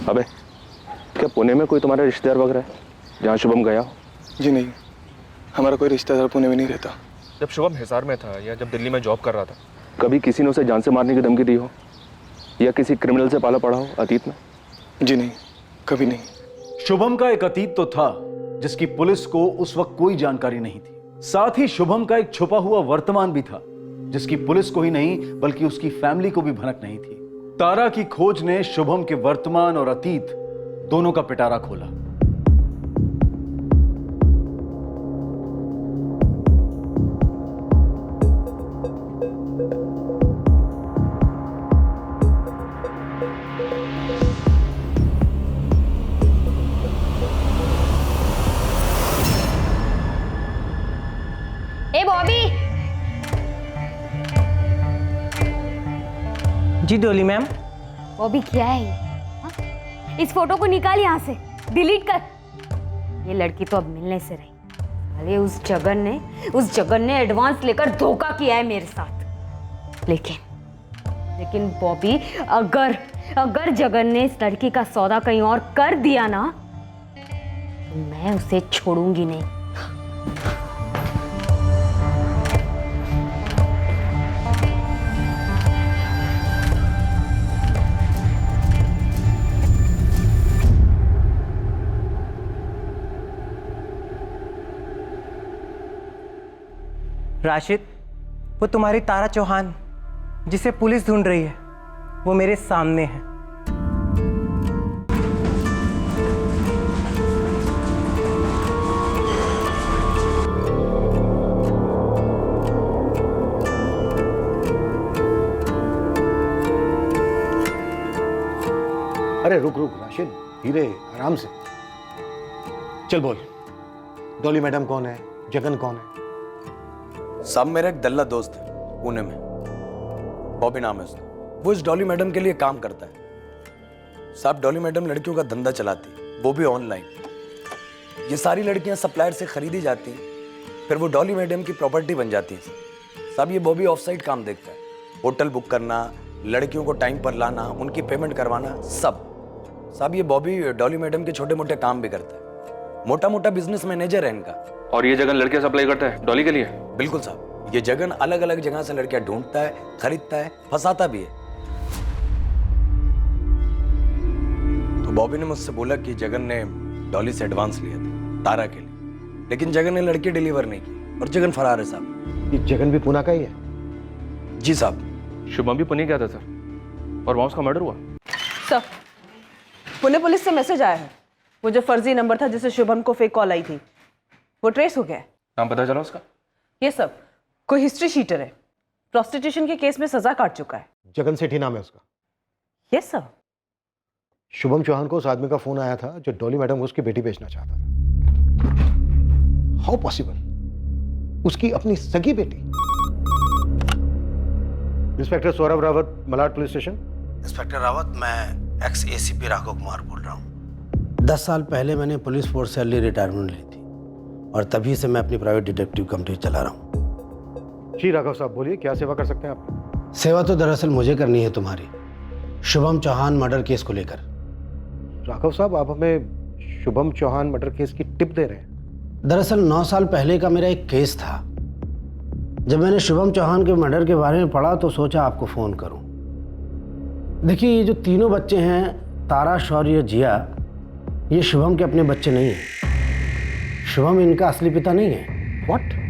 अबे, क्या पुणे में कोई तुम्हारा रिश्तेदार वगैरह है जहाँ शुभम गया हो? जी नहीं, हमारा कोई रिश्तेदार पुणे में नहीं रहता। जब शुभम हिसार में था या जब दिल्ली में जॉब कर रहा था, कभी किसी ने उसे जान से मारने की धमकी दी हो या किसी क्रिमिनल से पाला पड़ा हो अतीत में? जी नहीं, कभी नहीं। शुभम का एक अतीत तो था जिसकी पुलिस को उस वक्त कोई जानकारी नहीं थी। साथ ही शुभम का एक छुपा हुआ वर्तमान भी था जिसकी पुलिस को ही नहीं बल्कि उसकी फैमिली को भी भनक नहीं थी। तारा की खोज ने शुभम के वर्तमान और अतीत दोनों का पिटारा खोला। ए बॉबी। जी डोली मैम। बॉबी क्या है ये? हाँ? इस फोटो को निकाल यहाँ से, डिलीट कर। ये लड़की तो अब मिलने से रही। अरे उस जगन ने एडवांस लेकर धोखा किया है मेरे साथ। लेकिन बॉबी, अगर जगन ने इस लड़की का सौदा कहीं और कर दिया ना, तो मैं उसे छोड़ूंगी नहीं। राशिद, वो तुम्हारी तारा चौहान जिसे पुलिस ढूंढ रही है, वो मेरे सामने है। अरे रुक रुक राशिद, धीरे, आराम से। चल बोल, डॉली मैडम कौन है, जगन कौन है? साहब मेरा एक दल्ला दोस्त है पुणे में, बॉबी नाम है उसका। वो इस डॉली मैडम के लिए काम करता है। साहब डॉली मैडम लड़कियों का धंधा चलाती है, वो भी ऑनलाइन। ये सारी लड़कियां सप्लायर से खरीदी जाती हैं, फिर वो डॉली मैडम की प्रॉपर्टी बन जाती हैं। साहब ये बॉबी ऑफ साइड काम देखता है, होटल बुक करना, लड़कियों को टाइम पर लाना, उनकी पेमेंट करवाना, सब। साहब ये बॉबी डॉली मैडम के छोटे मोटे काम भी करता है, मोटा मोटा बिजनेस मैनेजर है इनका। और ये जगन लड़कियां सप्लाई करता है डॉली के लिए? बिल्कुल साहब, ये जगन अलग अलग जगह से लड़कियां ढूंढता है, खरीदता है, फंसाता भी है। तो बॉबी ने मुझसे बोला कि जगन ने डॉली से एडवांस लिया था तारा के लिए, लेकिन जगन ने लड़की डिलीवर नहीं की और जगन फरार है साहब। ये जगन भी पुणे का ही है? जी साहब। शुभम भी पुणे गया था सर, और वहां उसका मर्डर हुआ। सर, पुणे पुलिस से मैसेज आया है, वो जो फर्जी नंबर था जिससे शुभम को फेक कॉल आई थी, वो ट्रेस हो गया है। नाम पता चला उसका? ये सब कोई हिस्ट्री शीटर है, प्रोस्टिट्यूशन के केस में सजा काट चुका है। जगन सेठी नाम है उसका? Yes sir. शुभम चौहान को उस आदमी का फोन आया था जो डॉली मैडम को उसकी बेटी बेचना चाहता था। How possible? उसकी अपनी सगी बेटी? Inspector Saurabh Rawat, Malad police station. Inspector Rawat, मैं एक्स एसीपी राघव कुमार बोल रहा हूँ। 10 साल पहले मैंने पुलिस फोर्स से अर्ली रिटायरमेंट ली थी और तभी से मैं अपनी प्राइवेट डिटेक्टिव कंपनी चला रहा हूँ। जी राघव साहब बोलिए, क्या सेवा कर सकते हैं आप? सेवा तो दरअसल मुझे करनी है तुम्हारी, शुभम चौहान मर्डर केस को लेकर। राघव साहब, आप हमें शुभम चौहान मर्डर केस की टिप दे रहे हैं? दरअसल 9 साल पहले का मेरा एक केस था। जब मैंने शुभम चौहान के मर्डर के बारे में पढ़ा तो सोचा आपको फ़ोन करूं। देखिए, ये जो तीनों बच्चे हैं, तारा, शौर्य, जिया, ये शुभम के अपने बच्चे नहीं हैं। शुभम इनका असली पिता नहीं है। व्हाट?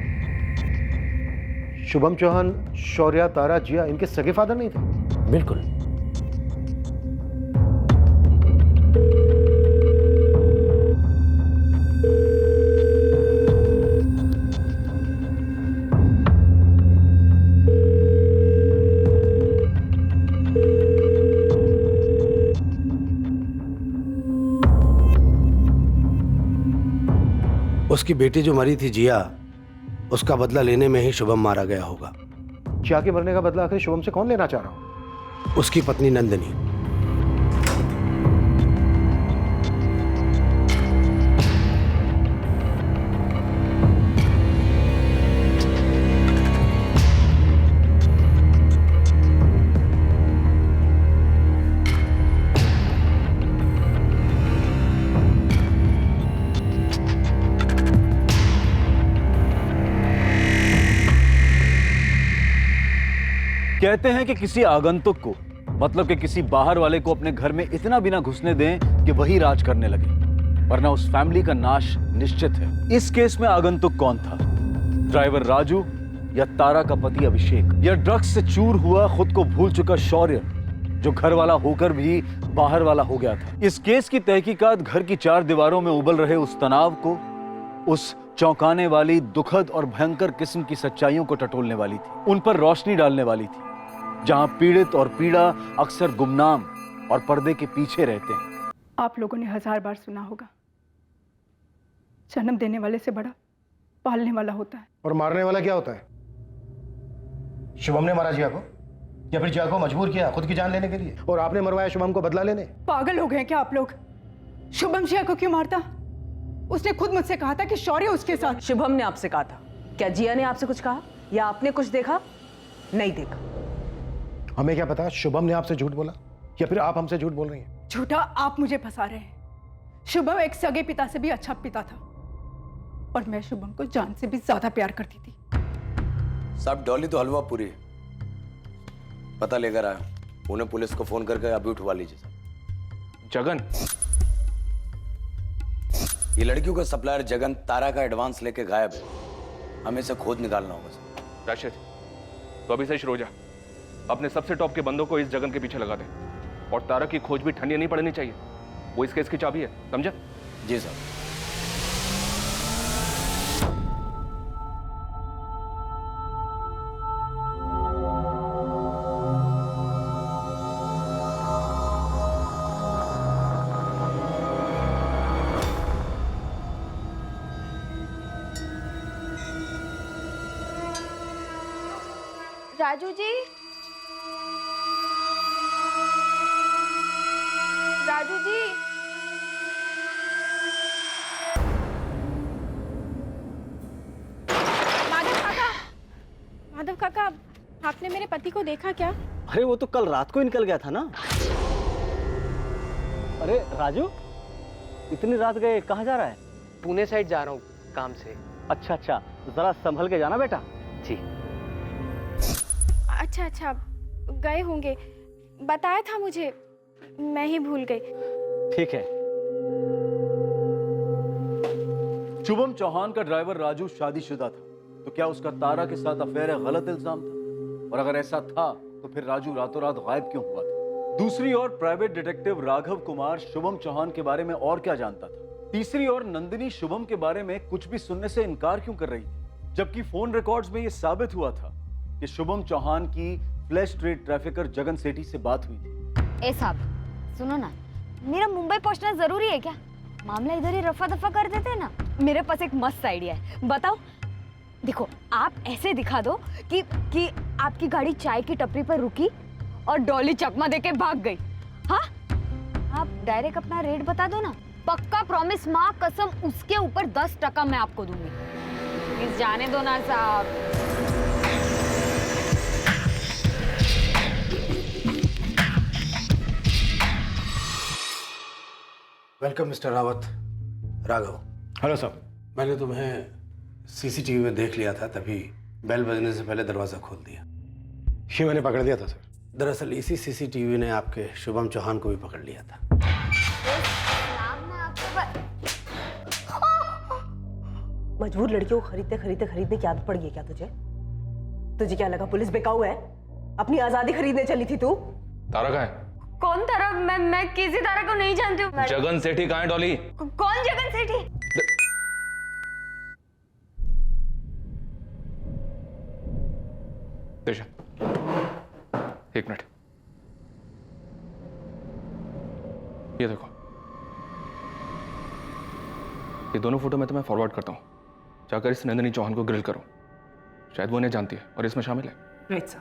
शुभम चौहान, शौर्य, तारा, जिया इनके सगे फादर नहीं थे? बिल्कुल। उसकी बेटी जो मरी थी जिया, उसका बदला लेने में ही शुभम मारा गया होगा। जिया के मरने का बदला आखिर शुभम से कौन लेना चाह रहा हो? उसकी पत्नी नंदिनी। कहते हैं कि किसी आगंतुक को, मतलब कि किसी बाहर वाले को अपने घर में इतना बिना घुसने दें कि वही राज करने लगे, वरना उस फैमिली का नाश निश्चित है। इस केस में आगंतुक कौन था? ड्राइवर राजू या तारा का पति अभिषेक, या ड्रग्स से चूर हुआ, खुद को भूल चुका शौर्य, जो घर वाला होकर भी बाहर वाला हो गया था? इस केस की तहकीकात घर की 4 दीवारों में उबल रहे उस तनाव को, उस चौंकाने वाली, दुखद और भयंकर किस्म की सच्चाइयों को टटोलने वाली थी, उन पर रोशनी डालने वाली थी, जहां पीड़ित और पीड़ा अक्सर गुमनाम और पर्दे के पीछे रहते हैं। आप लोगों ने 1000 बार सुना होगा, जन्म देने वाले से बड़ा पालने वाला होता है। और मारने वाला क्या होता है? शुभम ने मारा जिया को, या फिर जिया को मजबूर किया खुद की जान लेने के लिए, और आपने मरवाया शुभम को बदला लेने? पागल हो गए क्या आप लोग? शुभम जिया को क्यों मारता? उसने खुद मुझसे कहा था कि शौर्य उसके साथ। शुभम ने आपसे कहा था? क्या जिया ने आपसे कुछ कहा या आपने कुछ देखा? नहीं देखा। हमें क्या पता शुभम ने आपसे झूठ बोला या फिर आप हमसे झूठ बोल रही हैं? झूठा आप मुझे फंसा रहे हैं। शुभम एक सगे पिता से भी अच्छा पिता था, और मैं शुभम को जान से भी ज्यादा प्यार करती थी। साहब डॉली तो हलवा पूरी है, पता लेकर आया, उन्हें पुलिस को फोन करके अभी उठवा लीजिए साहब। जगन, ये लड़कियों का सप्लायर जगन तारा का एडवांस लेके गायब है, हमें इसे खोद निकालना होगा सर। राशिद, तो अभी से शुरू हो जा। अपने सबसे टॉप के बंदों को इस जगन के पीछे लगा दे और तारा की खोज भी ठंडी नहीं पड़नी चाहिए। वो इस केस की चाबी है, समझा? जी साहब। राजू जी, राजू जी, माधव काका, आपने मेरे पति को देखा क्या? अरे वो तो कल रात को ही निकल गया था ना। अरे राजू, इतनी रात गए, कहाँ जा रहा है? पुणे साइड जा रहा हूँ काम से। अच्छा अच्छा, जरा संभल के जाना बेटा। जी। अच्छा अच्छा, गए होंगे, बताया था मुझे, मैं ही भूल गई। ठीक है। शुभम चौहान का ड्राइवर राजू शादीशुदा था, तो क्या उसका तारा के साथ अफेयर है गलत इल्जाम था? और अगर ऐसा था तो फिर राजू रातों रात गायब क्यों हुआ था? दूसरी ओर प्राइवेट डिटेक्टिव राघव कुमार शुभम चौहान के बारे में और क्या जानता था? तीसरी ओर नंदिनी शुभम के बारे में कुछ भी सुनने से इनकार क्यों कर रही थी, जबकि फोन रिकॉर्ड्स में यह साबित हुआ था कि शुभम चौहान की फ्लैश ट्रेड ट्रैफिकर जगन सेठी से बात हुई थी। ए साहब सुनो ना, मेरा मुंबई पहुंचना जरूरी है क्या? मामला इधर ही रफा दफा कर देते हैं ना। मेरे पास एक मस्त आइडिया है, बताओ। देखो, आप ऐसे दिखा दो कि आपकी गाड़ी चाय की टपरी पर रुकी और डॉली चकमा देके भाग गई। हाँ, आप डायरेक्ट अपना रेट बता दो ना, पक्का प्रॉमिस, माँ कसम, उसके ऊपर 10% मैं आपको दूंगी। प्लीज जाने दो ना साहब। Welcome mister Rawat. Raghav. Hello sir. मैंने तुम्हें सीसीटीवी में देख लिया था, तभी बेल बजने से पहले दरवाजा खोल दिया। ये मैंने पकड़ लिया था सर। दरअसल इसी सीसीटीवी ने आपके शुभम चौहान को भी पकड़ लिया था। मजबूर लड़कियों को खरीदने की आदत पड़ गई क्या तुझे? तुझे क्या लगा पुलिस बेकाऊ है? अपनी आजादी खरीदने चली थी तू? तारा कहाँ है? कौन तारा? मैं किसी तारा को नहीं जानती हूँ। जगन सेठी कहाँ है डॉली? कौन जगन सेठी? दिशा, एक मिनट, ये देखो, ये दोनों फोटो मैं तुम्हें फॉरवर्ड करता हूँ। जाकर इस नंदिनी चौहान को ग्रिल करो, शायद वो इन्हें जानती है और इसमें शामिल है। Right sir.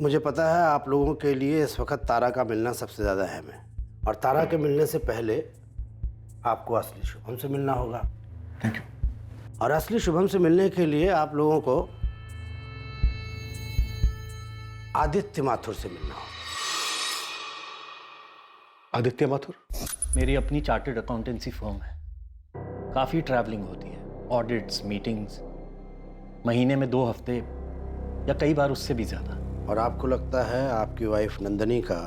मुझे पता है आप लोगों के लिए इस वक्त तारा का मिलना सबसे ज्यादा अहम है, और तारा के मिलने से पहले आपको असली शुभम से मिलना होगा। Thank you. और असली शुभम से मिलने के लिए आप लोगों को आदित्य माथुर से मिलना होगा। आदित्य माथुर? मेरी अपनी चार्टर्ड अकाउंटेंसी फर्म है, काफ़ी ट्रैवलिंग होती है, ऑडिट्स, मीटिंग्स, महीने में 2 हफ्ते या कई बार उससे भी ज़्यादा। और आपको लगता है आपकी वाइफ नंदिनी का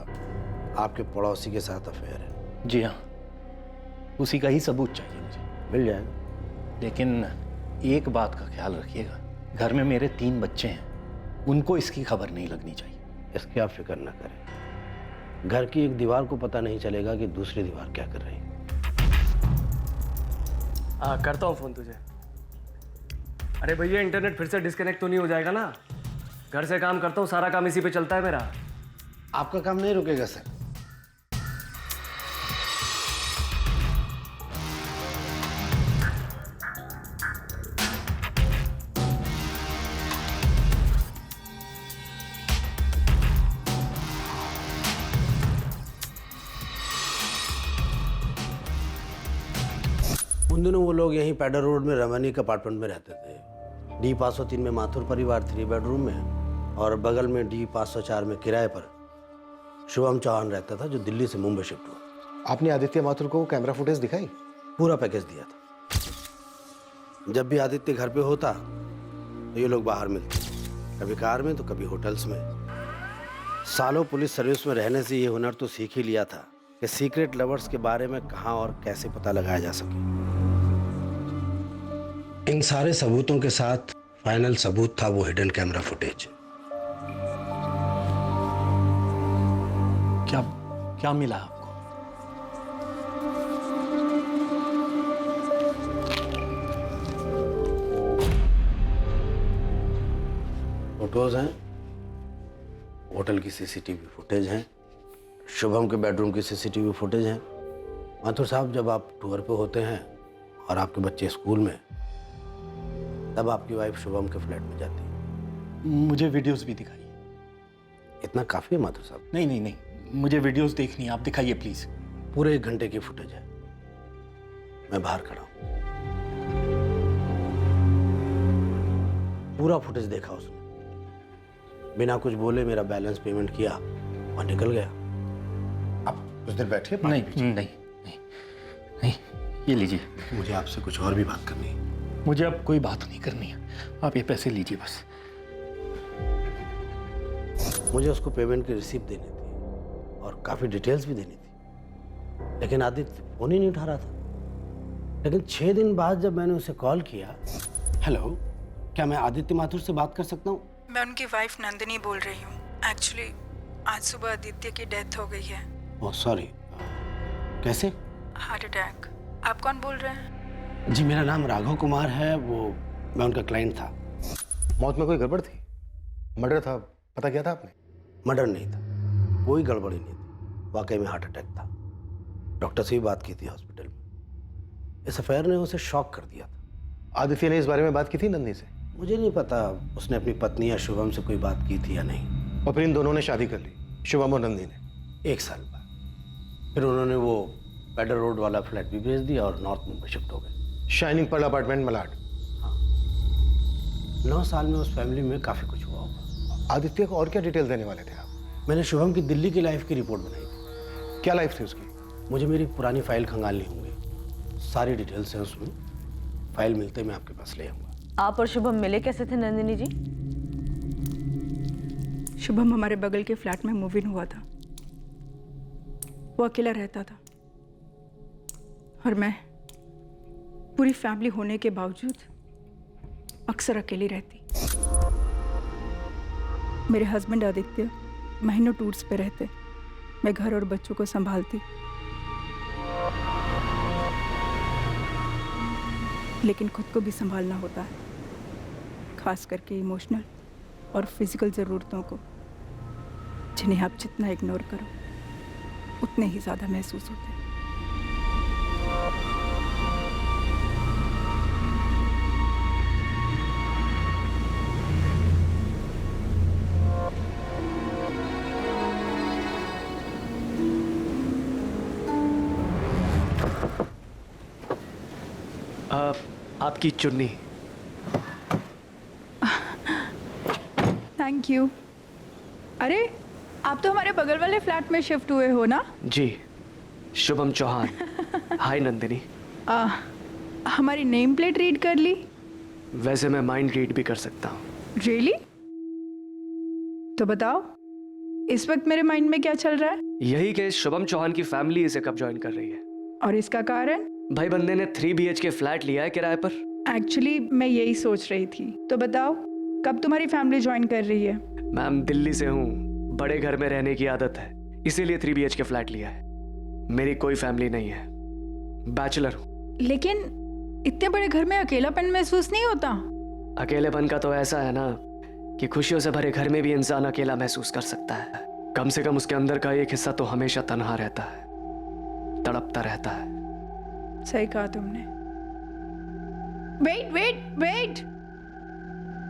आपके पड़ोसी के साथ अफेयर है? जी हाँ, उसी का ही सबूत चाहिए मुझे। मिल जाएगा, लेकिन एक बात का ख्याल रखिएगा, घर में मेरे 3 बच्चे हैं, उनको इसकी खबर नहीं लगनी चाहिए। इसकी आप फिक्र ना करें, घर की एक दीवार को पता नहीं चलेगा कि दूसरी दीवार क्या कर रही है। करता हूँ फोन तुझे। अरे भैया, इंटरनेट फिर से डिस्कनेक्ट तो नहीं हो जाएगा ना? घर से काम करता हूँ, सारा काम इसी पे चलता है मेरा। आपका काम नहीं रुकेगा सर। उन दिनों वो लोग यहीं पैडर रोड में रमनी के अपार्टमेंट में रहते थे। डी 503 में माथुर परिवार 3 बेडरूम में, और बगल में डी 504 में किराए पर शुभम चौहान रहता था, जो दिल्ली से मुंबई शिफ्ट हुआ। आपने आदित्य माथुर को कैमरा फुटेज दिखाई? पूरा पैकेज दिया था। जब भी आदित्य घर पे होता तो ये लोग बाहर मिलते, कभी कार में तो कभी होटल्स में। सालों पुलिस सर्विस में रहने से ये हुनर तो सीख ही लिया था कि सीक्रेट लवर्स के बारे में कहाँ और कैसे पता लगाया जा सके। इन सारे सबूतों के साथ फाइनल सबूत था वो हिडन कैमरा फुटेज। क्या क्या मिला आपको? फोटोज हैं, होटल की सीसीटीवी फुटेज हैं, शुभम के बेडरूम की सीसीटीवी फुटेज हैं। माथुर साहब, जब आप टूर पे होते हैं और आपके बच्चे स्कूल में, तब आपकी वाइफ शुभम के फ्लैट में जाती है। मुझे वीडियोस भी दिखाइए। इतना काफी है माथुर साहब? नहीं नहीं नहीं, मुझे वीडियोस देखनी है, आप दिखाइए प्लीज। पूरे 1 घंटे की फुटेज है, मैं बाहर खड़ा हूं। पूरा फुटेज देखा उसने, बिना कुछ बोले मेरा बैलेंस पेमेंट किया और निकल गया। आप कुछ देर बैठिए। नहीं नहीं नहीं नहीं, ये लीजिए। मुझे आपसे कुछ और भी बात करनी है। मुझे अब कोई बात नहीं करनी है, आप ये पैसे लीजिए बस। मुझे उसको पेमेंट की रिसीप्ट देनी थी और काफ़ी डिटेल्स भी देनी थी, लेकिन आदित्य फोन ही नहीं उठा रहा था। लेकिन 6 दिन बाद जब मैंने उसे कॉल किया, हेलो, क्या मैं आदित्य माथुर से बात कर सकता हूँ? मैं उनकी वाइफ नंदिनी बोल रही हूँ। एक्चुअली आज सुबह आदित्य की डेथ हो गई है। ओह सॉरी, कैसे? Heart attack. आप कौन बोल रहे हैं? जी, मेरा नाम राघव कुमार है, मैं उनका क्लाइंट था। मौत में कोई गड़बड़ थी? मर्डर था, पता किया था आपने? मर्डर नहीं था, कोई गड़बड़ी नहीं थी, वाकई में हार्ट अटैक था। डॉक्टर से भी बात की थी हॉस्पिटल में। इस अफेयर ने उसे शॉक कर दिया था। आदित्य ने इस बारे में बात की थी नंदिनी से? मुझे नहीं पता उसने अपनी पत्नी या शुभम से कोई बात की थी या नहीं। और फिर इन दोनों ने शादी कर ली, शुभम और नंदिनी ने? 1 साल बाद फिर उन्होंने वो पेडर रोड वाला फ्लैट भी बेच दिया और नॉर्थ मुंबई शिफ्ट हो गए। Shining pearl apartment, Malad. हाँ, 9 साल में उस फैमिली में काफ़ी कुछ हुआ होगा। आदित्य को और क्या डिटेल देने वाले थे आप? मैंने शुभम की दिल्ली की लाइफ की रिपोर्ट बनाई थी। क्या लाइफ थी उसकी? मुझे मेरी पुरानी फाइल खंगालनी होंगी, सारी डिटेल्स हैं उसमें। फाइल मिलते मैं आपके पास ले आऊँगा। आप और शुभम मिले कैसे थे नंदिनी जी? शुभम हमारे बगल के फ्लैट में मूव इन हुआ था। वो अकेला रहता था और मैं पूरी फैमिली होने के बावजूद अक्सर अकेली रहती। मेरे हस्बैंड आदित्य महीनों टूर्स पे रहते, मैं घर और बच्चों को संभालती। लेकिन खुद को भी संभालना होता है, खास करके इमोशनल और फिजिकल ज़रूरतों को, जिन्हें आप जितना इग्नोर करो उतने ही ज़्यादा महसूस होते हैं। आपकी चुन्नी। Thank you. अरे, आप तो हमारे बगल वाले फ्लैट में शिफ्ट हुए हो ना? जी, शुभम चौहान। हाय नंदिनी। हमारी नेम प्लेट रीड कर ली? वैसे मैं माइंड रीड भी कर सकता हूँ। रियली? तो बताओ, इस वक्त मेरे माइंड में क्या चल रहा है? यही कि शुभम चौहान की फैमिली इसे कब ज्वाइन कर रही है। और इसका कारण? भाई बंदे ने 3 BHK फ्लैट लिया है किराए पर। एक्चुअली मैं यही सोच रही थी। तो बताओ, कब तुम्हारी फैमिली ज्वाइन कर रही है? मैम, दिल्ली से हूँ, बड़े घर में रहने की आदत है, इसीलिए 3 BHK फ्लैट लिया है। मेरी कोई फैमिली नहीं है, बैचलर हूँ। लेकिन इतने बड़े घर में अकेलापन महसूस नहीं होता? अकेलेपन का तो ऐसा है ना कि खुशियों से भरे घर में भी इंसान अकेला महसूस कर सकता है। कम से कम उसके अंदर का एक हिस्सा तो हमेशा तन्हा रहता है, तड़पता रहता है। सही कहा तुमने। Wait wait wait.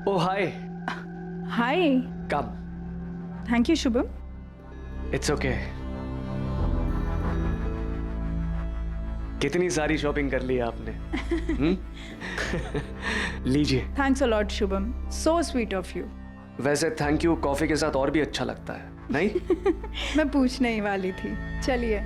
Oh hi. Hi. Come. Thank you Shubham. It's okay. कितनी सारी शॉपिंग कर ली आपने। लीजिए। Thanks a lot Shubham, so sweet of you. वैसे थैंक यू कॉफी के साथ और भी अच्छा लगता है, नहीं? मैं पूछने ही वाली थी। चलिए।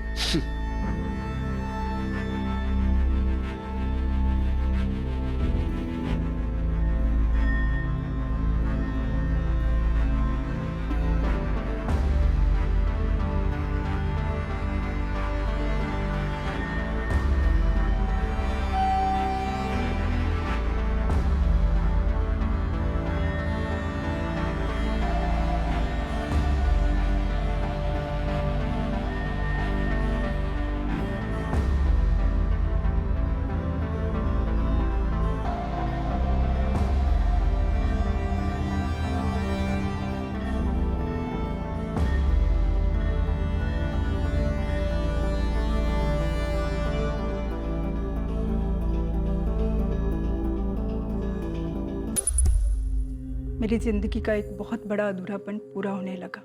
मेरी जिंदगी का एक बहुत बड़ा अधूरापन पूरा होने लगा।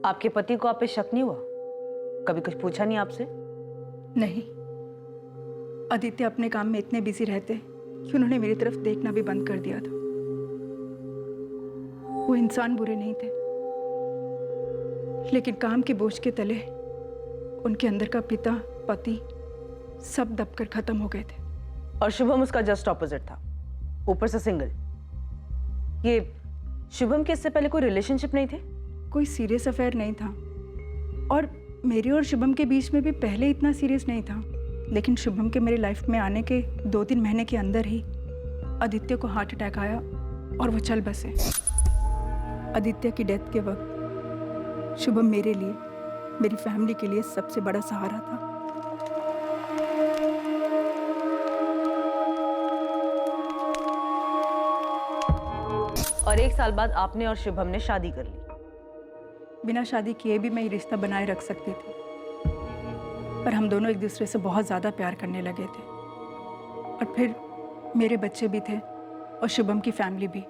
आपके पति को आप पे शक नहीं हुआ? कभी कुछ पूछा नहीं आपसे? नहीं, आदित्य अपने काम में इतने बिजी रहते कि उन्होंने मेरी तरफ देखना भी बंद कर दिया था। वो इंसान बुरे नहीं थे, लेकिन काम के बोझ के तले उनके अंदर का पिता, पति सब दबकर खत्म हो गए थे। और शुभम उसका जस्ट ऑपोजिट था, ऊपर से सिंगल। ये शुभम के इससे पहले कोई रिलेशनशिप नहीं थे? कोई सीरियस अफेयर नहीं था, और मेरे और शुभम के बीच में भी पहले इतना सीरियस नहीं था। लेकिन शुभम के मेरे लाइफ में आने के 2-3 महीने के अंदर ही आदित्य को हार्ट अटैक आया और वो चल बसे। आदित्य की डेथ के वक्त शुभम मेरे लिए, मेरी फैमिली के लिए सबसे बड़ा सहारा था। और 1 साल बाद आपने और शुभम ने शादी कर ली। बिना शादी किए भी मैं ये रिश्ता बनाए रख सकती थी, पर हम दोनों एक दूसरे से बहुत ज़्यादा प्यार करने लगे थे। और फिर मेरे बच्चे भी थे और शुभम की फैमिली भी।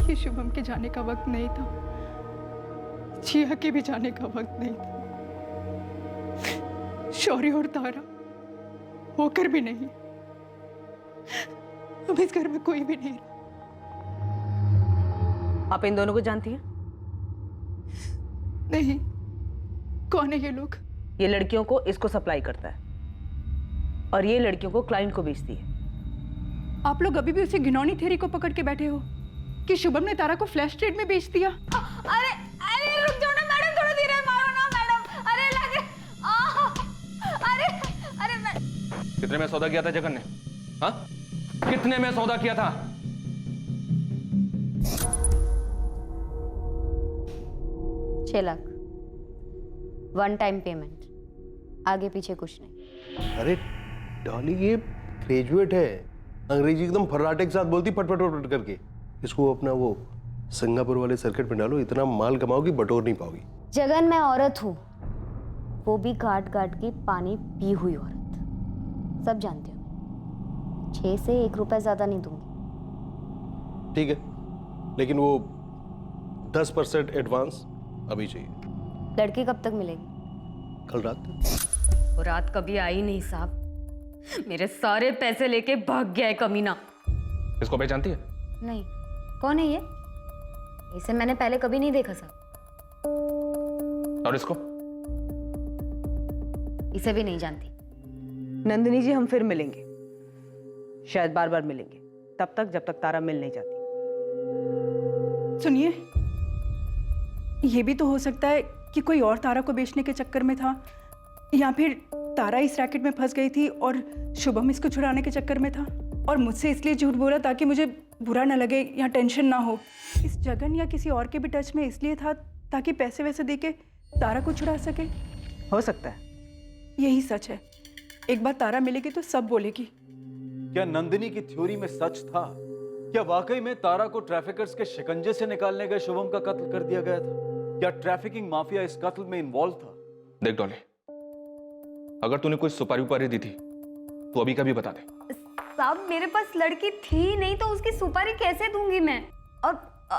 ये शुभम के जाने का वक्त नहीं था, जिया के भी जाने का वक्त नहीं था, शौर्य और तारा होकर भी नहीं। अब इस घर में कोई भी नहीं रहा। आप इन दोनों को जानती हैं? नहीं। कौन है ये लोग? ये लड़कियों को इसको सप्लाई करता है और ये लड़कियों को क्लाइंट को बेचती है। आप लोग अभी भी उसी घिनौनी थ्योरी को पकड़ के बैठे हो कि शुभम ने तारा को फ्लैश ट्रेड में बेच दिया। अरे अरे रुक जाओ ना मैडम, थोड़ा धीरे मारो ना मैडम। अरे लगे अरे अरे कितने में सौदा किया था जगन ने? हाँ, कितने में सौदा किया था? लाख 1 टाइम पेमेंट, आगे पीछे कुछ नहीं। अरे डॉली, ये ग्रेजुएट है, अंग्रेजी एकदम फर्राटे के साथ बोलती पट पट पट करके। इसको अपना वो सिंगापुर वाले सर्किट में डालो, इतना माल कमाओगी बटोर नहीं पाओगी। जगन, मैं औरत हूँ, वो भी काट काट के पानी पी हुई औरत, सब जानते हो। 6 से 1 रुपया ज्यादा नहीं दूंगी। ठीक है, लेकिन वो 10% एडवांस अभी चाहिए। लड़की कब तक मिलेगी? कल रात। वो रात कभी आई नहीं साहब, मेरे सारे पैसे लेके भाग गया है कमीना। इसको पहचानती है? नहीं। कौन है ये? इसे मैंने पहले कभी नहीं देखा साहब। और इसको? इसे भी नहीं जानती। नंदिनी जी, हम फिर मिलेंगे, शायद बार बार मिलेंगे, तब तक जब तक तारा मिल नहीं जाती। सुनिए, ये भी तो हो सकता है कि कोई और तारा को बेचने के चक्कर में था, या फिर तारा इस रैकेट में फंस गई थी और शुभम इसको छुड़ाने के चक्कर में था और मुझसे इसलिए झूठ बोला ताकि मुझे बुरा ना लगे या टेंशन ना हो। इस जगन या किसी और के भी टच में इसलिए था ताकि पैसे वैसे देके तारा को छुड़ा सके। हो सकता है। यही सच है। एक बार तारा मिलेगी तो सब बोलेगी। क्या नंदिनी की थ्योरी में सच था? क्या वाकई में तारा को ट्रैफिकर्स के शिकंजे से निकालने गए शुभम का कत्ल कर दिया गया था? क्या ट्रैफिकिंग माफिया इस कत्ल में इन्वॉल्व था? देख डॉली, अगर तूने कोई सुपारी उपारी दी थी तो अभी का भी बता दे। साहब, मेरे पास लड़की थी नहीं तो उसकी सुपारी कैसे दूंगी मैं?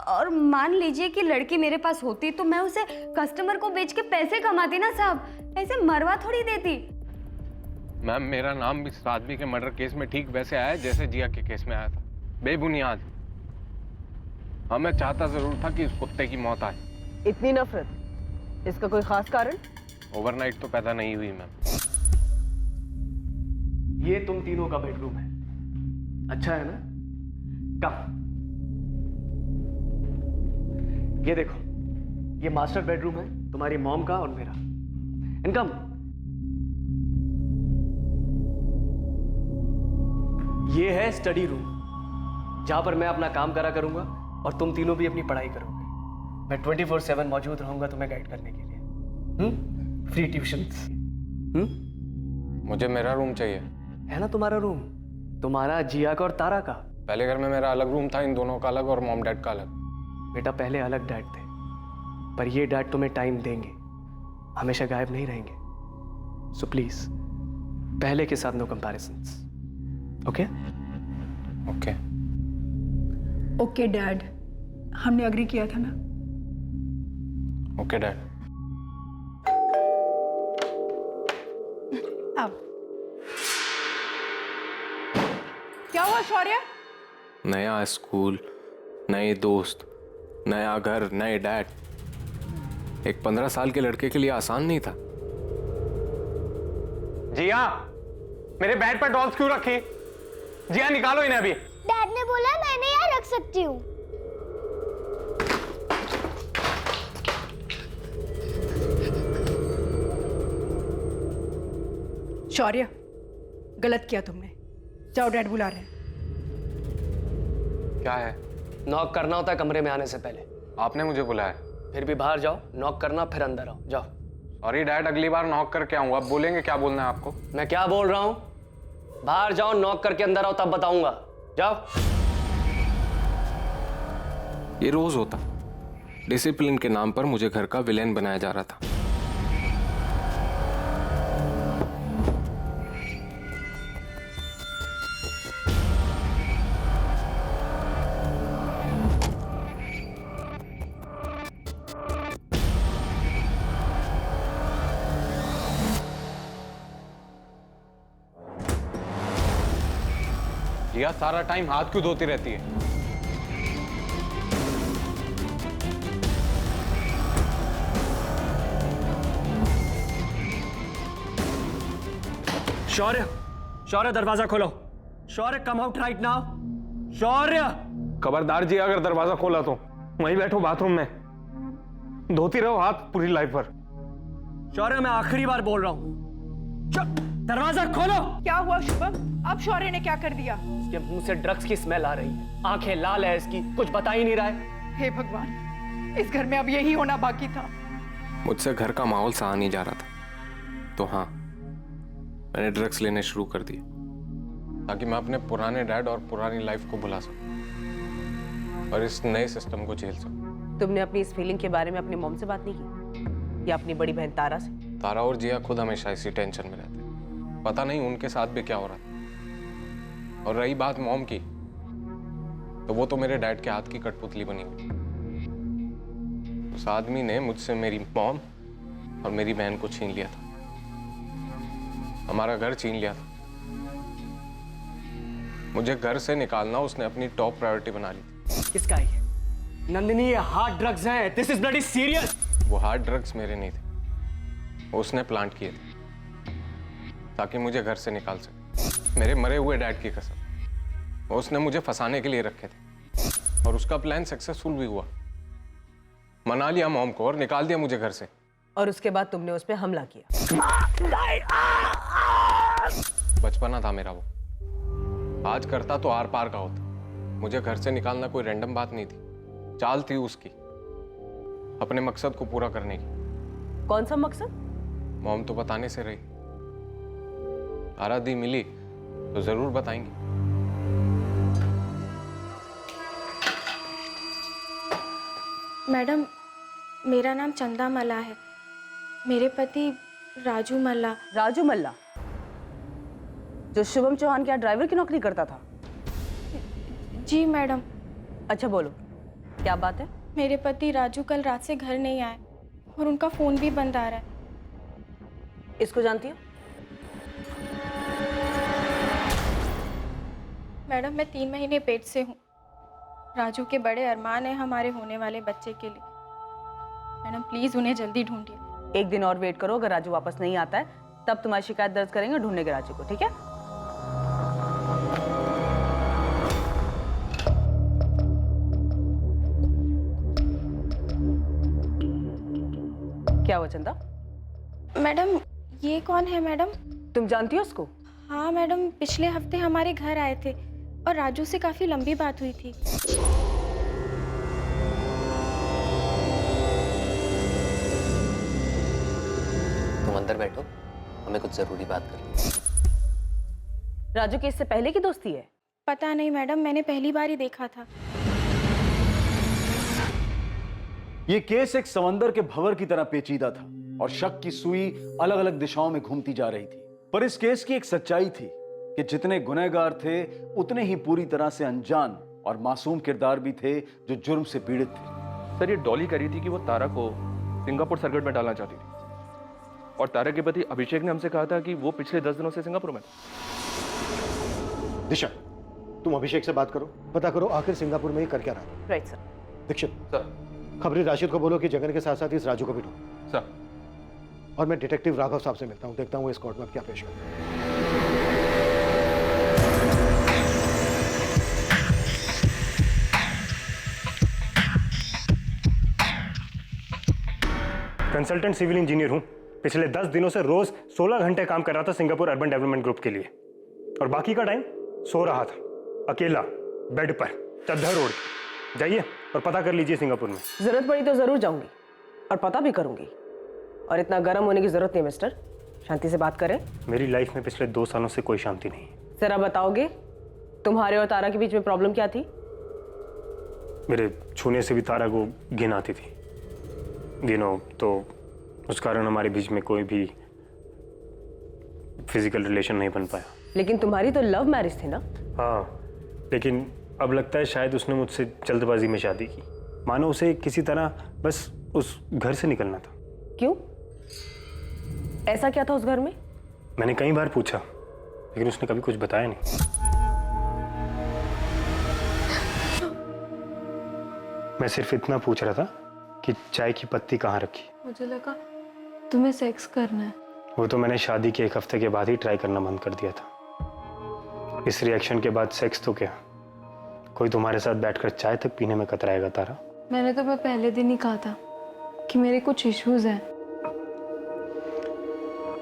और मान लीजिए कि लड़की मेरे पास होती तो मैं उसे कस्टमर को बेच के पैसे कमाती ना साहब, ऐसे मरवा थोड़ी देती। मैम, मेरा नाम इस आदमी के मर्डर केस में ठीक वैसे आया जैसे जिया के केस में आया था, बेबुनियाद। हाँ, मैं चाहता जरूर था कि इस कुत्ते की मौत आए। इतनी नफरत, इसका कोई खास कारण? ओवरनाइट तो पैदा नहीं हुई मैम। ये तुम तीनों का बेडरूम है, अच्छा है ना? कम, ये देखो, ये मास्टर बेडरूम है तुम्हारी मॉम का और मेरा। इनकम, ये है स्टडी रूम, जहां पर मैं अपना काम करा करूंगा और तुम तीनों भी अपनी पढ़ाई करोगे। मैं 24/7 मौजूद रहूंगा तुम्हें गाइड करने के लिए। Free tuitions. मुझे मेरा रूम चाहिए। है ना तुम्हारा रूम, तुम्हारा, जिया का और तारा का। पहले घर में मेरा अलग रूम था, इन दोनों का अलग और मॉम डैड का अलग। बेटा, पहले अलग डैड थे, पर ये डैड तुम्हें टाइम देंगे, हमेशा गायब नहीं रहेंगे। सो प्लीज, पहले के साथ no comparisons. Okay? Okay. Okay dad, हमने अग्री किया था ना। Okay dad. अब क्या हुआ शौर्य? नया स्कूल, नए दोस्त, नया घर, नए डैड। एक 15 साल के लड़के के लिए आसान नहीं था। जिया, मेरे बेड पर डॉल्स क्यों रखी? जिया निकालो इन्हें अभी। डैड ने बोला मैंने यहाँ रख सकती हूँ। शौर्य, गलत किया तुमने। जाओ, डैड बुला रहे हैं। क्या है? नॉक करना होता है कमरे में आने से पहले। आपने मुझे बुलाया? फिर भी बाहर जाओ, नॉक करना, फिर अंदर आओ। जाओ। सॉरी डैड, अगली बार नॉक करके आऊंगा। अब बोलेंगे क्या बोलना है आपको? मैं क्या बोल रहा हूं? बाहर जाओ, नॉक करके अंदर आओ, तब बताऊंगा। जाओ। ये रोज होता। डिसिप्लिन के नाम पर मुझे घर का विलेन बनाया जा रहा था। जिया, सारा टाइम हाथ क्यों धोती रहती है? शौर्य, शौर्य दरवाजा खोलो। शौर्य, कम आउट राइट नाउ। शौर्य। खबरदार जी, अगर दरवाजा खोला तो वहीं बैठो बाथरूम में, धोती रहो हाथ पूरी लाइफ पर। शौर्य, मैं आखिरी बार बोल रहा हूं, दरवाजा खोलो। क्या हुआ शुभम? अब शौर्य ने क्या कर दिया? इसके मुंह से ड्रग्स की स्मेल आ रही है, आंखें लाल है इसकी, कुछ बता ही नहीं रहा है। हे भगवान, इस घर में अब यही होना बाकी था। मुझसे घर का माहौल सहा नहीं जा रहा था, तो हाँ, मैंने ड्रग्स लेने शुरू कर दिए ताकि मैं अपने पुराने डैड और पुरानी लाइफ को भुला सकूं और इस नए सिस्टम को झेल सकूं। तुमने अपनी इस फीलिंग के बारे में अपनी मॉम से बात नहीं की या अपनी बड़ी बहन तारा से? तारा और जिया खुद हमेशा इसी टेंशन में रहते, पता नहीं उनके साथ भी क्या हो रहा था। और रही बात मॉम की, तो वो तो मेरे डैड के हाथ की कठपुतली बनी हुई। उस आदमी ने मुझसे मेरी मॉम और मेरी बहन को छीन लिया था, हमारा घर छीन लिया था। मुझे घर से निकालना उसने अपनी टॉप प्रायोरिटी बना ली थी। किसका है? नंदिनी, ये हार्ड ड्रग्स हैं। This is bloody serious. वो हार्ड ड्रग्स मेरे नहीं थे, वो उसने प्लांट किए थे ताकि मुझे घर से निकाल सके। मेरे मरे हुए डैड की कसम, वो उसने मुझे फंसाने के लिए रखे थे और उसका प्लान सक्सेसफुल भी हुआ। मना लिया मॉम को और निकाल दिया मुझे घर से। और उसके बाद तुमने उस पर हमला किया। बचपना था मेरा, वो आज करता तो आर पार का होता। मुझे घर से निकालना कोई रैंडम बात नहीं थी, चाल थी उसकी अपने मकसद को पूरा करने की। कौन सा मकसद? मॉम तो बताने से रही, आराधी मिली तो जरूर बताएंगी। मैडम, मेरा नाम चंदा मल्ला है। मेरे पति राजू मल्ला। राजू मल्ला जो शुभम चौहान के यहाँ ड्राइवर की नौकरी करता था? जी मैडम। अच्छा बोलो, क्या बात है? मेरे पति राजू कल रात से घर नहीं आए और उनका फोन भी बंद आ रहा है। इसको जानती हो? मैडम, मैं 3 महीने पेट से हूँ। राजू के बड़े अरमान है हमारे होने वाले बच्चे के लिए। मैडम प्लीज उन्हें जल्दी ढूंढिए। एक दिन और वेट करो, अगर राजू वापस नहीं आता है तब तुम्हारी शिकायत दर्ज करेंगे, ढूंढेंगे राजू को, ठीक है? क्या हुआ चंदा? मैडम, ये कौन है मैडम? तुम जानती हो उसको? हाँ मैडम, पिछले हफ्ते हमारे घर आए थे और राजू से काफी लंबी बात हुई थी। तुम अंदर बैठो, हमें कुछ जरूरी बात करनी है। राजू की इससे पहले की दोस्ती है? पता नहीं मैडम, मैंने पहली बार ही देखा था। यह केस एक समंदर के भंवर की तरह पेचीदा था और शक की सुई अलग अलग दिशाओं में घूमती जा रही थी। पर इस केस की एक सच्चाई थी कि जितने गुनहगार थे उतने ही पूरी तरह से अनजान और मासूम किरदार भी थे जो जुर्म से पीड़ित थे। सर ये डॉली कह रही थी कि वो तारा को सिंगापुर सर्किट में डालना चाहती थी, और तारा के पति अभिषेक ने हमसे कहा था कि वो पिछले 10 दिनों से सिंगापुर में था। दिशा, तुम अभिषेक से बात करो, पता करो आखिर सिंगापुर में ये कर क्या रहा है। Right sir. दीक्षित सर, खबरी राशिद को बोलो कि जगन के साथ साथ इस राजू को भी ढूंढो। सर। और मैं डिटेक्टिव राघव साहब से मिलता हूँ, देखता हूँ इस कोर्ट में अब क्या पेश करते हैं। कंसल्टेंट सिविल इंजीनियर हूँ। पिछले 10 दिनों से रोज 16 घंटे काम कर रहा था सिंगापुर अर्बन डेवलपमेंट ग्रुप के लिए, और बाकी का टाइम सो रहा था अकेला बेड पर चद्दर ओढ़ के। जाइए और पता कर लीजिए सिंगापुर में। जरूरत पड़ी तो जरूर जाऊंगी और पता भी करूंगी, और इतना गर्म होने की जरूरत नहीं मिस्टर, शांति से बात करें। मेरी लाइफ में पिछले 2 सालों से कोई शांति नहीं। जरा बताओगे तुम्हारे और तारा के बीच में प्रॉब्लम क्या थी? मेरे छूने से भी तारा को घिन आती थी, तो उस कारण हमारे बीच में कोई भी फिजिकल रिलेशन नहीं बन पाया। लेकिन तुम्हारी तो लव मैरिज थी ना? हाँ, लेकिन अब लगता है शायद उसने मुझसे जल्दबाजी में शादी की, मानो उसे किसी तरह बस उस घर से निकलना था। क्यों? ऐसा क्या था उस घर में? मैंने कई बार पूछा, लेकिन उसने कभी कुछ बताया नहीं। मैं सिर्फ इतना पूछ रहा था कि चाय की पत्ती कहाँ रखी। मुझे लगा तुम्हें सेक्स करना है। वो तो मैंने शादी के 1 हफ्ते के बाद ही ट्राई करना बंद कर दिया था। इस रिएक्शन के बाद सेक्स तो क्या, कोई तुम्हारे साथ बैठकर चाय तक पीने में कतराएगा तारा? मैंने तो मैं पहले दिन ही कहा था कि मेरे कुछ इश्यूज हैं।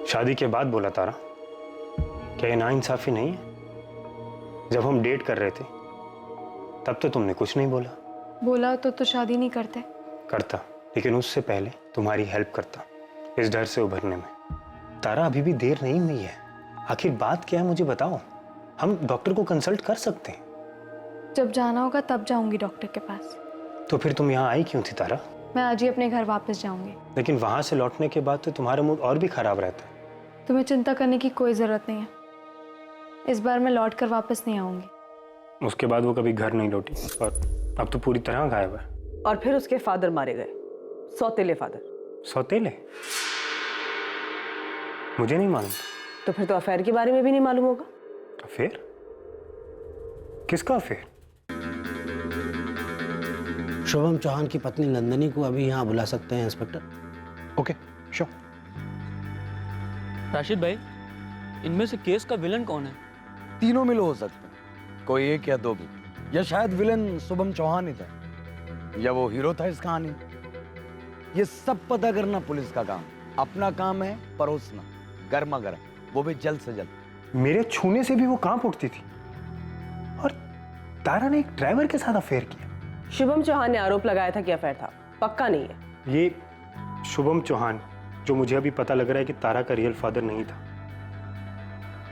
शादी के बाद बोला तारा, क्या ये नाइंसाफी नहीं है? जब हम डेट कर रहे थे तब तो तुमने कुछ नहीं बोला। बोला तो शादी नहीं करते। करता, लेकिन उससे पहले तुम्हारी हेल्प करता इस डर से उभरने में। तारा अभी भी देर नहीं हुई है, आखिर बात क्या है मुझे बताओ, हम डॉक्टर को कंसल्ट कर सकते हैं। जब जाना होगा तब जाऊंगी डॉक्टर के पास। तो फिर तुम यहाँ आई क्यों थी तारा? मैं आज ही अपने घर वापस जाऊंगी। लेकिन वहां से लौटने के बाद तो तुम्हारा मूड और भी खराब रहता है। तुम्हें चिंता करने की कोई जरूरत नहीं है, इस बार मैं लौट कर वापस नहीं आऊंगी। उसके बाद वो कभी घर नहीं लौटी, और अब तो पूरी तरह गायब है। और फिर उसके फादर मारे गए, सौतेले फादर। सौतेले? मुझे नहीं मालूम। तो फिर तो अफेयर के बारे में भी नहीं मालूम होगा। अफेयर? किसका अफेयर? शुभम चौहान की पत्नी नंदिनी को अभी यहाँ बुला सकते हैं इंस्पेक्टर? Okay, sure. राशिद भाई, इनमें से केस का विलन कौन है? तीनों मिल हो सकते हैं, कोई एक या दो भी, या शायद विलन शुभम चौहान ही था, या वो हीरो था इस कहानी। ये सब पता करना पुलिस का काम। अपना काम है परोसना, गर्मा गर्म, वो भी जल्द से जल्द। मेरे छूने से भी वो कांप उठती थी, और तारा ने एक ड्राइवर के साथ अफेयर किया। शुभम चौहान ने आरोप लगाया था कि अफेयर था, पक्का नहीं है। ये शुभम चौहान, जो मुझे अभी पता लग रहा है कि तारा का रियल फादर नहीं था,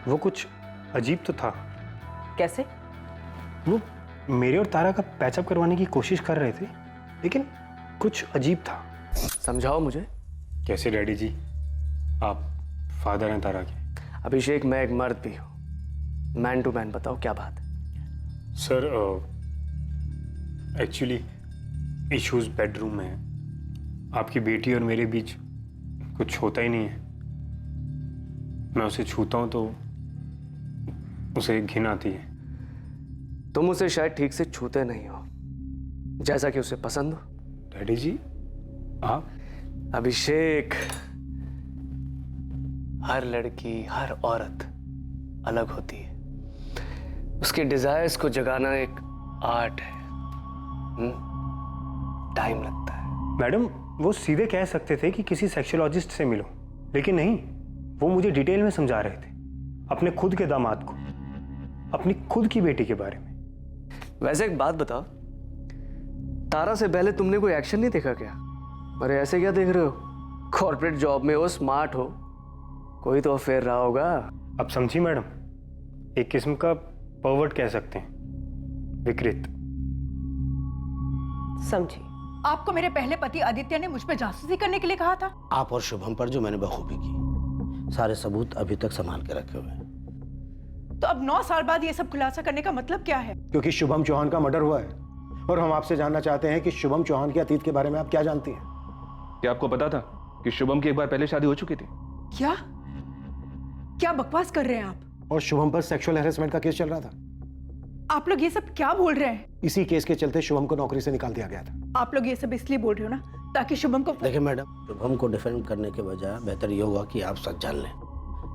वो कुछ अजीब तो था। कैसे? वो मेरे और तारा का पैचअप करवाने की कोशिश कर रहे थे, लेकिन कुछ अजीब था। समझाओ मुझे। कैसे डैडी जी, आप फादर हैं तारा के? अभिषेक, मैं एक मर्द भी हूँ, मैन टू मैन बताओ क्या बात है? सर एक्चुअली इश्यूज बेडरूम में है। आपकी बेटी और मेरे बीच कुछ होता ही नहीं है। मैं उसे छूता हूं तो उसे घिन आती है। तुम उसे शायद ठीक से छूते नहीं हो, जैसा कि उसे पसंद हो। डैडी जी आप? अभिषेक, हर लड़की, हर औरत अलग होती है, उसके डिजायर्स को जगाना एक आर्ट है। टाइम लगता है। मैडम, वो सीधे कह सकते थे कि किसी सेक्सोलॉजिस्ट से मिलो, लेकिन नहीं, वो मुझे डिटेल में समझा रहे थे अपने खुद के दामाद को, अपनी खुद की बेटी के बारे में। वैसे एक बात बताओ, तारा से पहले तुमने कोई एक्शन नहीं देखा क्या? अरे ऐसे क्या देख रहे हो? कॉर्पोरेट जॉब में हो, स्मार्ट हो, कोई तो अफेयर रहा होगा। अब समझी मैडम, एक किस्म का परवर्ट कह सकते हैं, विकृत। समझी। आपको मेरे पहले पति आदित्य ने मुझ पर जासूसी करने के लिए कहा था। आप और शुभम पर जो मैंने बखूबी की, सारे सबूत अभी तक संभाल के रखे हुए हैं। तो अब 9 साल बाद ये सब खुलासा करने का मतलब क्या है? क्योंकि शुभम चौहान का मर्डर हुआ है और हम आपसे जानना चाहते हैं कि शुभम चौहान के अतीत के बारे में आप क्या जानती हैं? क्या आपको पता था कि शुभम की एक बार पहले शादी हो चुकी थी? क्या क्या बकवास कर रहे हैं आप? और शुभम पर सेक्सुअल हैरेसमेंट का केस चल रहा था। आप लोग ये सब क्या बोल रहे हैं? इसी केस के चलते शुभम को नौकरी से निकाल दिया गया था। आप लोग ये सब इसलिए बोल रहे हो ना ताकि शुभम को। देखिए मैडम, शुभम को डिफेंड करने के बजाय बेहतर ये होगा कि आप सच जान लें।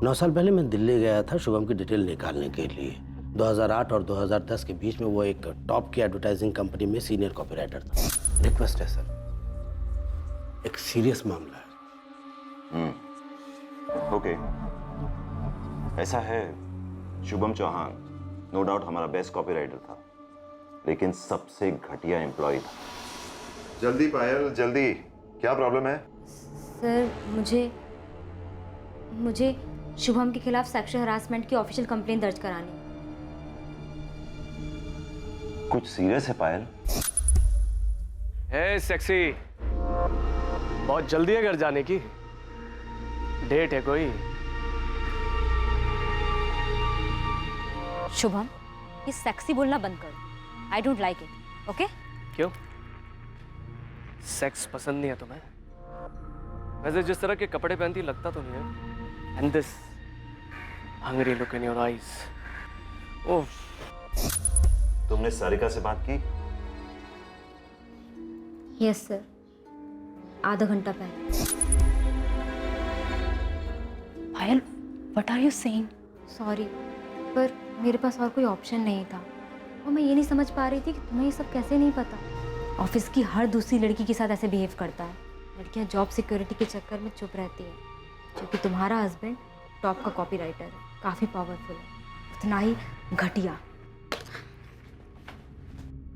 9 साल पहले मैं दिल्ली गया था शुभम की डिटेल निकालने के लिए। 2008 और 2010 के बीच में वो एक टॉप की एडवर्टाइजिंग कंपनी में सीनियर कॉपीराइटर था। रिक्वेस्ट है सर, एक सीरियस मामला है। ओके, ऐसा है, शुभम चौहान नो डाउट हमारा बेस्ट कॉपीराइटर था, लेकिन सबसे घटिया एम्प्लॉय था। जल्दी पायल जल्दी, क्या प्रॉब्लम है? सर मुझे शुभम के खिलाफ सेक्सुअल हरासमेंट की ऑफिशियल कंप्लेंट दर्ज करानी। कुछ सीरियस है पायल? हे सेक्सी, बहुत जल्दी है घर जाने की? डेट है कोई? शुभम, ये सेक्सी बोलना बंद करो। I don't like it, okay? क्यों? सेक्स पसंद नहीं है तुम्हें? वैसे जिस तरह के कपड़े पहनती लगता तो नहीं है। And this hungry look in your eyes. Oh, तुमने सारिका से बात की? यस सर, आधा घंटा पहले। Payal, what are you saying? Sorry, पर मेरे पास और कोई ऑप्शन नहीं था और मैं ये नहीं समझ पा रही थी कि तुम्हें ये सब कैसे नहीं पता। ऑफिस की हर दूसरी लड़की के साथ ऐसे बिहेव करता है। लड़कियां जॉब सिक्योरिटी के चक्कर में चुप रहती है, क्योंकि तुम्हारा हस्बैंड टॉप का कॉपीराइटर है, काफ़ी पावरफुल है, उतना ही घटिया।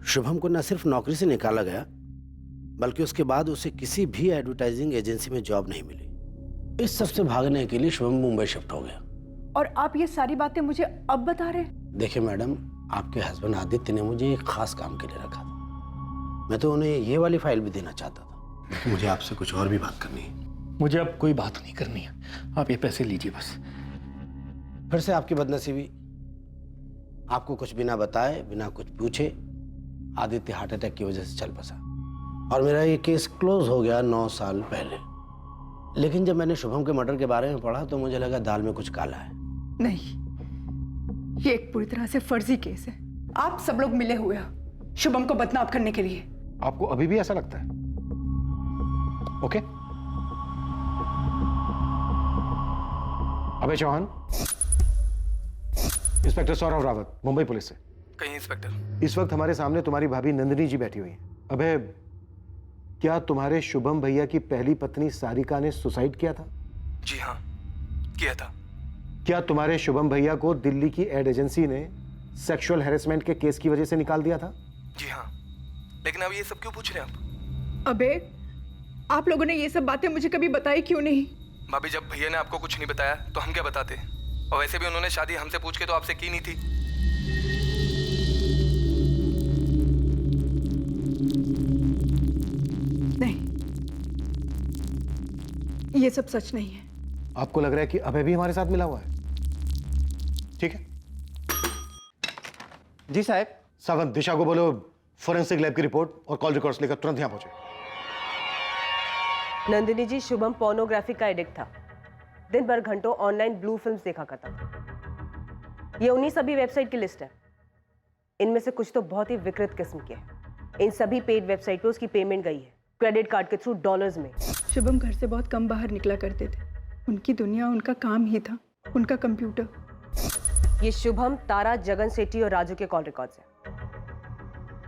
शुभम को न सिर्फ नौकरी से निकाला गया, बल्कि उसके बाद उसे किसी भी एडवर्टाइजिंग एजेंसी में जॉब नहीं मिली। इस सब से भागने के लिए शुभम मुंबई शिफ्ट हो गया। और आप ये सारी बातें मुझे अब बता रहे हैं? देखिए मैडम, आपके हस्बैंड आदित्य ने मुझे एक खास काम के लिए रखा था। मैं तो उन्हें ये वाली फाइल भी देना चाहता था, लेकिन मुझे आपसे कुछ और भी बात करनी है। मुझे अब कोई बात नहीं करनी है, आप ये पैसे लीजिए बस। फिर से आपकी बदनसीबी, आपको कुछ बिना बताए, बिना कुछ पूछे आदित्य हार्ट अटैक की वजह से चल बसा और मेरा ये केस क्लोज हो गया 9 साल पहले। लेकिन जब मैंने शुभम के मर्डर के बारे में पढ़ा तो मुझे लगा दाल में कुछ काला है। नहीं, ये एक पूरी तरह से फर्जी केस है। आप सब लोग मिले हुए हो शुभम को बदनाम करने के लिए। आपको अभी भी ऐसा लगता है? ओके, अभय चौहान, इंस्पेक्टर सौरभ रावत, मुंबई पुलिस से। कहीं इंस्पेक्टर, इस वक्त हमारे सामने तुम्हारी भाभी नंदिनी जी बैठी हुई हैं। अभय, क्या तुम्हारे शुभम भैया की पहली पत्नी सारिका ने सुसाइड किया था? जी हाँ, किया था। क्या तुम्हारे शुभम भैया को दिल्ली की एड एजेंसी ने सेक्सुअल हैरेसमेंट के केस की वजह से निकाल दिया था? जी हाँ, लेकिन अब ये सब क्यों पूछ रहे हैं आप? अबे, आप लोगों ने ये सब बातें मुझे कभी बताई क्यों नहीं? भाभी, जब भैया ने आपको कुछ नहीं बताया तो हम क्या बताते? और वैसे भी उन्होंने शादी हमसे पूछ के तो आपसे की नहीं थी। नहीं, ये सब सच नहीं है। आपको लग रहा है कि अभय भी हमारे साथ मिला हुआ है? ठीक है जी साहब। सावंत, दिशा को बोलो फोरेंसिक लैब की रिपोर्ट और कॉल रिकॉर्ड्स लेकर तुरंत यहां पहुंचे। नंदिनी जी, शुभम पोर्नोग्राफी का एडिक्ट था। दिन भर घंटों ऑनलाइन ब्लू फिल्म्स देखा करता था। ये उन्हीं सभी वेबसाइट की लिस्ट है। इनमें से कुछ तो बहुत ही विकृत किस्म के हैं। इन सभी पेड वेबसाइट पे उसकी पेमेंट गई है, क्रेडिट कार्ड के थ्रू डॉलर्स में। शुभम घर से बहुत कम बाहर निकला करते थे। उनकी दुनिया उनका काम ही था, उनका कंप्यूटर। ये शुभम, तारा, जगन सेठी और राजू के कॉल रिकॉर्ड्स हैं।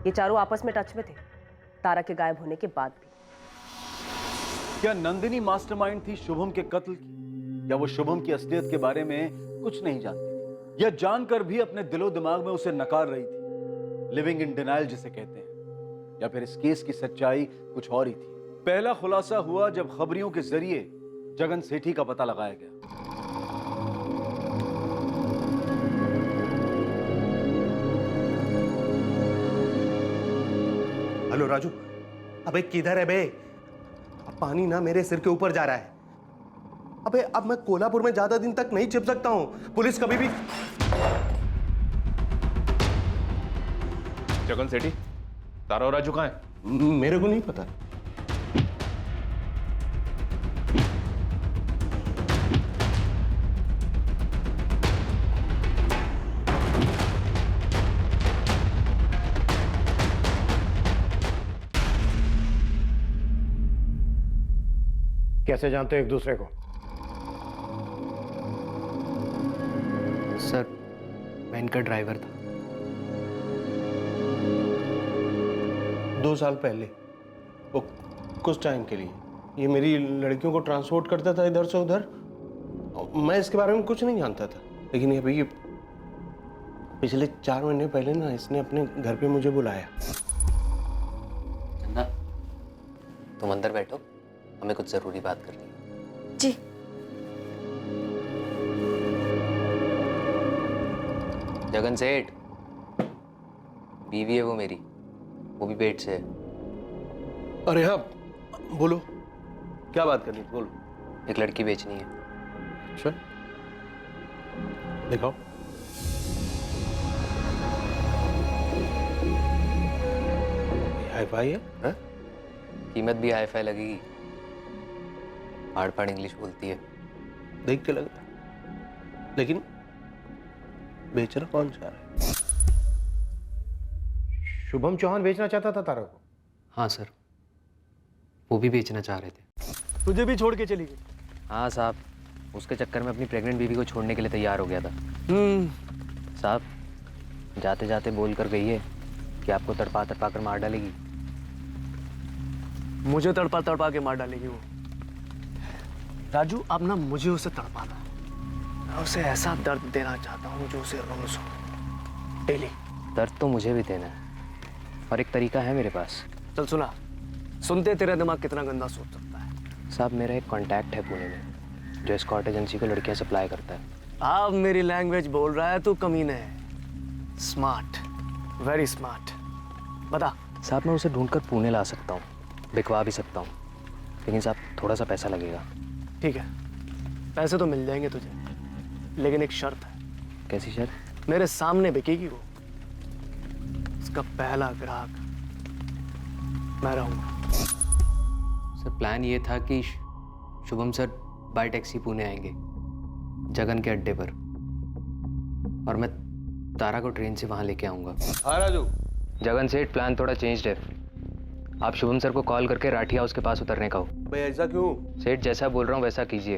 ये चारों आपस में टच में थे, तारा के गायब होने के बाद भी। क्या नंदिनी मास्टरमाइंड थी शुभम के कत्ल की? या वो शुभम की असलियत के बारे में कुछ नहीं जानती थी? या जानकर भी अपने दिलो दिमाग में उसे नकार रही थी, लिविंग इन डिनायल जिसे कहते हैं? या फिर इस केस की सच्चाई कुछ और ही थी? पहला खुलासा हुआ जब खबरियों के जरिए जगन सेठी का पता लगाया गया। हेलो राजू, अबे किधर है बे? अब पानी ना मेरे सिर के ऊपर जा रहा है। अबे अब मैं कोल्हापुर में ज्यादा दिन तक नहीं छिप सकता हूं। पुलिस कभी भी जगन सेठी, तारा और राजू कहाँ है? मेरे को नहीं पता। कैसे जानते हो एक दूसरे को? सर मैं इनका ड्राइवर था। 2 साल पहले, वो कुछ टाइम के लिए ये मेरी लड़कियों को ट्रांसपोर्ट करता था इधर से उधर। मैं इसके बारे में कुछ नहीं जानता था, लेकिन अभी ये पिछले 4 महीने पहले ना इसने अपने घर पे मुझे बुलाया। चंदा, तुम अंदर बैठो, हमें कुछ जरूरी बात करनी है। जी। जगन सेठ, बीवी है वो मेरी, वो भी पेट से है। अरे हाँ, बोलो क्या बात करनी, बोलो। एक लड़की बेचनी है। अच्छा, दिखाओ। हाई फाई है? कीमत भी हाई फाई लगेगी। हाड़ पाड़ इंग्लिश बोलती है। देख के लग रहा है, लेकिन बेचना कौन चाह रहा है? शुभम चौहान बेचना चाहता था तारा को? हाँ सर, वो भी बेचना चाह रहे थे। तुझे भी छोड़ के चली गई? हाँ साहब, उसके चक्कर में अपनी प्रेग्नेंट बीवी को छोड़ने के लिए तैयार हो गया था। साहब, जाते जाते बोल कर गई है कि आपको तड़पा तड़पा कर मार डालेगी। मुझे तड़पा तड़पा के मार डालेगी वो। राजू, अब ना मुझे उसे तड़पाना है। मैं उसे ऐसा दर्द देना चाहता हूँ जो उसे रोज हो, डेली। दर्द तो मुझे भी देना है, और एक तरीका है मेरे पास। चल सुना, सुनते तेरा दिमाग कितना गंदा सोच सकता है। साहब, मेरा एक कांटेक्ट है पुणे में जो एस्कॉर्ट एजेंसी को लड़कियां सप्लाई करता है। अब मेरी लैंग्वेज बोल रहा है तू, कमीने है। Smart, very smart. बता। साहब, मैं उसे ढूंढकर पुणे ला सकता हूँ, बिकवा भी सकता हूँ, लेकिन साहब थोड़ा सा पैसा लगेगा। ठीक है, पैसे तो मिल जाएंगे तुझे, लेकिन एक शर्त है। कैसी शर्त? मेरे सामने बिकेगी वो। उसका पहला ग्राहक मैं रहूंगा। सर, प्लान ये था कि Shubham sir bye taxi Pune आएंगे जगन के अड्डे पर, और मैं तारा को ट्रेन से वहां लेके आऊंगा। हाँ राजू। जगन सेठ, प्लान थोड़ा चेंज्ड है। आप शुभम सर को कॉल करके राठी हाउस के पास उतरने का हो। भाई ऐसा क्यों? सेठ, जैसा बोल रहा हूँ वैसा कीजिए।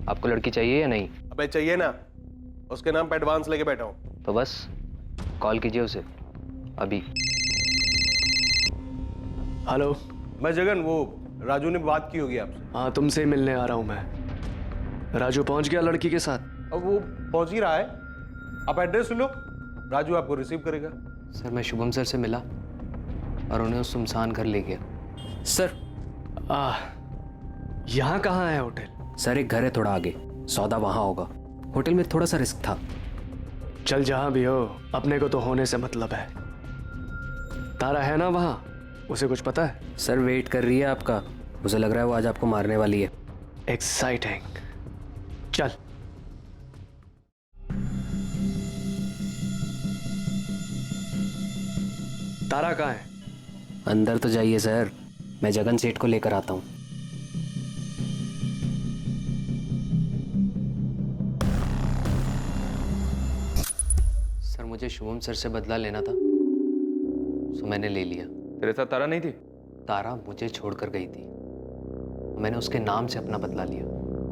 आपको लड़की चाहिए या नहीं? अबे चाहिए ना, उसके नाम पे एडवांस लेके बैठा हूँ। तो बस कॉल कीजिए उसे अभी। हेलो। मैं जगन, वो राजू ने बात की होगी आपसे। हाँ, तुमसे मिलने आ रहा हूँ मैं। राजू पहुंच गया लड़की के साथ? अब वो पहुंच ही रहा है, आप एड्रेस लो, राजू आपको रिसीव करेगा। सर, मैं शुभम सर से मिला और उन्हें उस सुनसान घर ले गया। सर, यहाँ कहाँ है होटल? सर, एक घर है थोड़ा आगे, सौदा वहाँ होगा। होटल में थोड़ा सा रिस्क था। चल जहाँ भी हो, अपने को तो होने से मतलब है। तारा है ना वहाँ? उसे कुछ पता है? सर, वेट कर रही है आपका। उसे लग रहा है वो आज आपको मारने वाली है। एक्साइटिंग। चल। तारा कहाँ है? अंदर तो जाइए सर, मैं जगन सेठ को लेकर आता हूँ। सर, मुझे शुभम सर से बदला लेना था, सो मैंने ले लिया। तेरे साथ तारा नहीं थी? तारा मुझे छोड़कर गई थी, मैंने उसके नाम से अपना बदला लिया।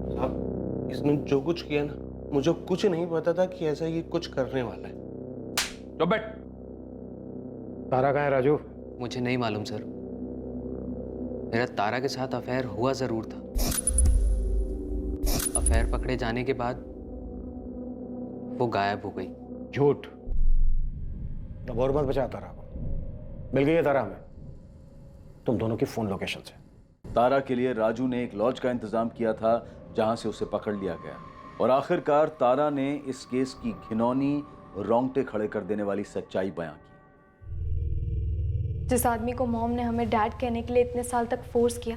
साहब, इसने जो कुछ किया ना, मुझे कुछ नहीं पता था कि ऐसा ये कुछ करने वाला है। तो बैठ। तारा कहाँ है राजू? मुझे नहीं मालूम सर, मेरा तारा के साथ अफेयर हुआ जरूर था। अफेयर पकड़े जाने के बाद वो गायब हो गई। झूठ। अब और मत बचा तारा को। मिल गई है तारा हमें, तुम दोनों की फोन लोकेशन से। तारा के लिए राजू ने एक लॉज का इंतजाम किया था जहां से उसे पकड़ लिया गया, और आखिरकार तारा ने इस केस की घिनौनी रोंगटे खड़े कर देने वाली सच्चाई बयां की। जिस आदमी को मॉम ने हमें डैड कहने के लिए इतने साल तक फोर्स किया,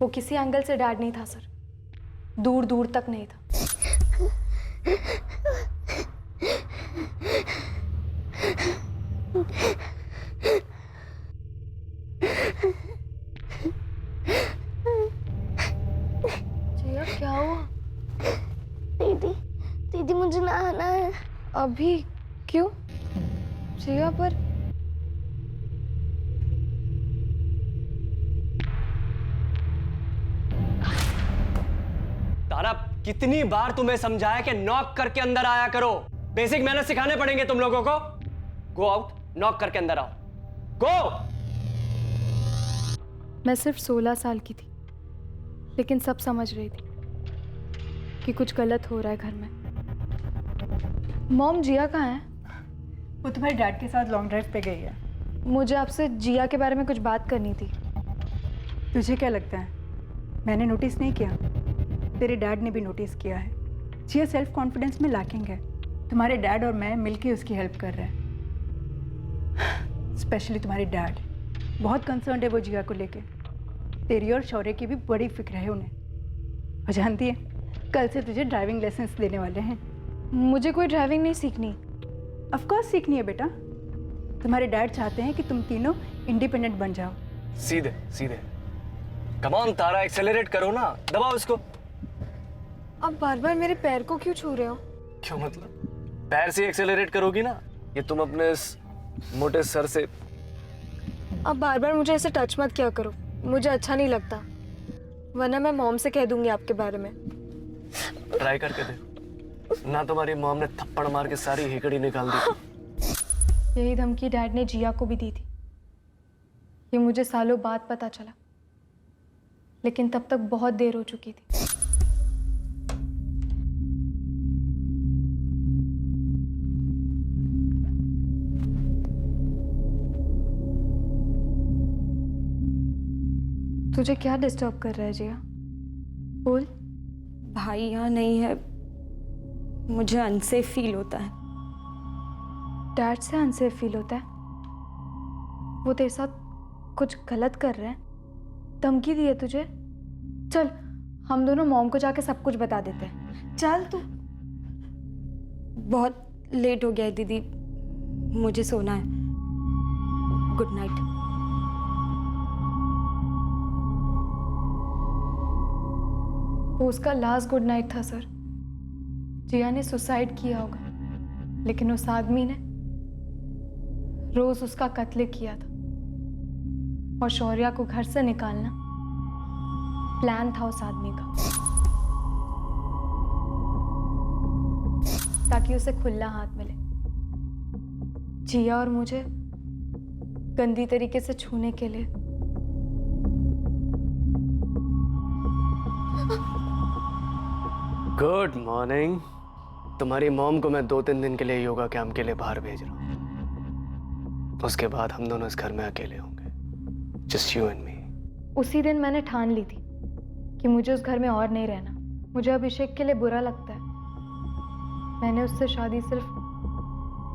वो किसी एंगल से डैड नहीं था सर, दूर दूर तक नहीं था। दीदी दीदी मुझे नहाना है। अभी क्यों? जिया पर तारा, कितनी बार तुम्हें समझाया कि नॉक करके अंदर आया करो। बेसिक मैनर्स सिखाने पड़ेंगे तुम लोगों को। गो आउट, नॉक करके अंदर आओ। गो। मैं सिर्फ 16 साल की थी, लेकिन सब समझ रही थी कि कुछ गलत हो रहा है घर में। मॉम, जिया कहाँ है? वो तुम्हारे डैड के साथ लॉन्ग ड्राइव पे गई है। मुझे आपसे जिया के बारे में कुछ बात करनी थी। तुझे क्या लगता है मैंने नोटिस नहीं किया? तेरे डैड ने भी नोटिस किया है। जिया सेल्फ कॉन्फिडेंस में लैकिंग है। तुम्हारे डैड और मैं मिलके उसकी हेल्प कर रहे हैं। स्पेशली तुम्हारे डैड बहुत कंसर्न है वो जिया को लेके। तेरी और शौर्य की भी बड़ी फिक्र है उन्हें। और जानती है, कल से तुझे ड्राइविंग लाइसेंस देने वाले हैं। मुझे कोई ड्राइविंग नहीं सीखनी। ऑफ कोर्स सीखनी है बेटा। तुम्हारे डैड चाहते हैं कि तुम तीनों इंडिपेंडेंट बन जाओ। सीधे सीधे। कम ऑन तारा, एक्सेलरेट करो ना, दबाओ इसको। अब बार बार मेरे पैर को क्यों छू रहे हो? क्यों मतलब? पैर से एक्सेलरेट करोगी ना। ये तुम अपने इस मोटे सर से। अब बार बार मुझे ऐसे टच मत किया करो, मुझे अच्छा नहीं लगता, वरना मैं मॉम से कह दूंगी आपके बारे में। ट्राई करके देखो ना, तुम्हारी मॉम ने थप्पड़ मार के सारी हेकड़ी निकाल दी। यही धमकी डैड ने जिया को भी दी थी। ये मुझे सालों बाद पता चला, लेकिन तब तक बहुत देर हो चुकी थी। तुझे क्या डिस्टर्ब कर रहा है जिया? बोल। भाई यहाँ नहीं है, मुझे अनसेफ फील होता है। डैड से अनसेफ फील होता है? वो तेरे साथ कुछ गलत कर रहे हैं? धमकी दी है तुझे? चल हम दोनों मॉम को जाके सब कुछ बता देते हैं। चल तू। बहुत लेट हो गया है दीदी, मुझे सोना है। Good night. वो उसका लास्ट गुड नाइट था सर। जिया ने सुसाइड किया होगा, लेकिन उस आदमी ने रोज उसका कत्ल किया था। और शौर्या को घर से निकालना प्लान था उस आदमी का, ताकि उसे खुला हाथ मिले। जिया और मुझे गंदी तरीके से छूने के लिए। Good morning. तुम्हारी मॉम को मैं 2-3 दिन के लिए योगा कैंप के लिए बाहर भेज रहा हूँ। उसके बाद हम दोनों इस घर में अकेले होंगे, जस्ट यू एंड मी। उसी दिन मैंने ठान ली थी कि मुझे उस घर में और नहीं रहना। मुझे अभिषेक के लिए बुरा लगता है। मैंने उससे शादी सिर्फ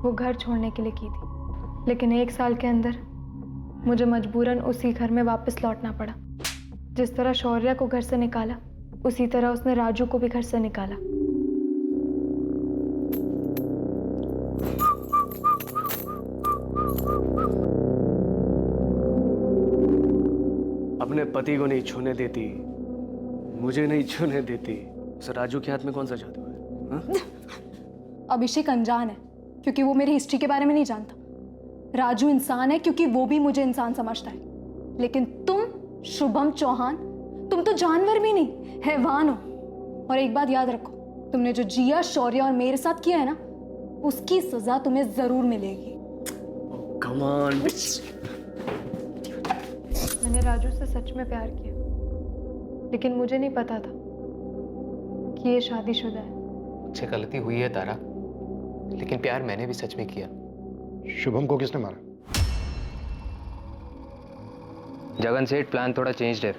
वो घर छोड़ने के लिए की थी, लेकिन 1 साल के अंदर मुझे मजबूरन उसी घर में वापस लौटना पड़ा। जिस तरह शौर्या को घर से निकाला, उसी तरह उसने राजू को भी घर से निकाला। अपने पति को नहीं छूने देती, मुझे नहीं छूने देती। सर राजू के हाथ में कौन सा जादू है? अभिषेक अनजान है क्योंकि वो मेरी हिस्ट्री के बारे में नहीं जानता। राजू इंसान है क्योंकि वो भी मुझे इंसान समझता है। लेकिन तुम शुभम चौहान, तुम तो जानवर भी नहीं, हैवान हो। और एक बात याद रखो, तुमने जो जिया, शौर्य और मेरे साथ किया है ना, उसकी सजा तुम्हें जरूर मिलेगी। Come on. मैंने राजू से सच में प्यार किया, लेकिन मुझे नहीं पता था कि ये शादीशुदा है। मुझसे गलती हुई है तारा, लेकिन प्यार मैंने भी सच में किया। शुभम को किसने मारा? जगन सेठ, प्लान थोड़ा चेंज्ड है।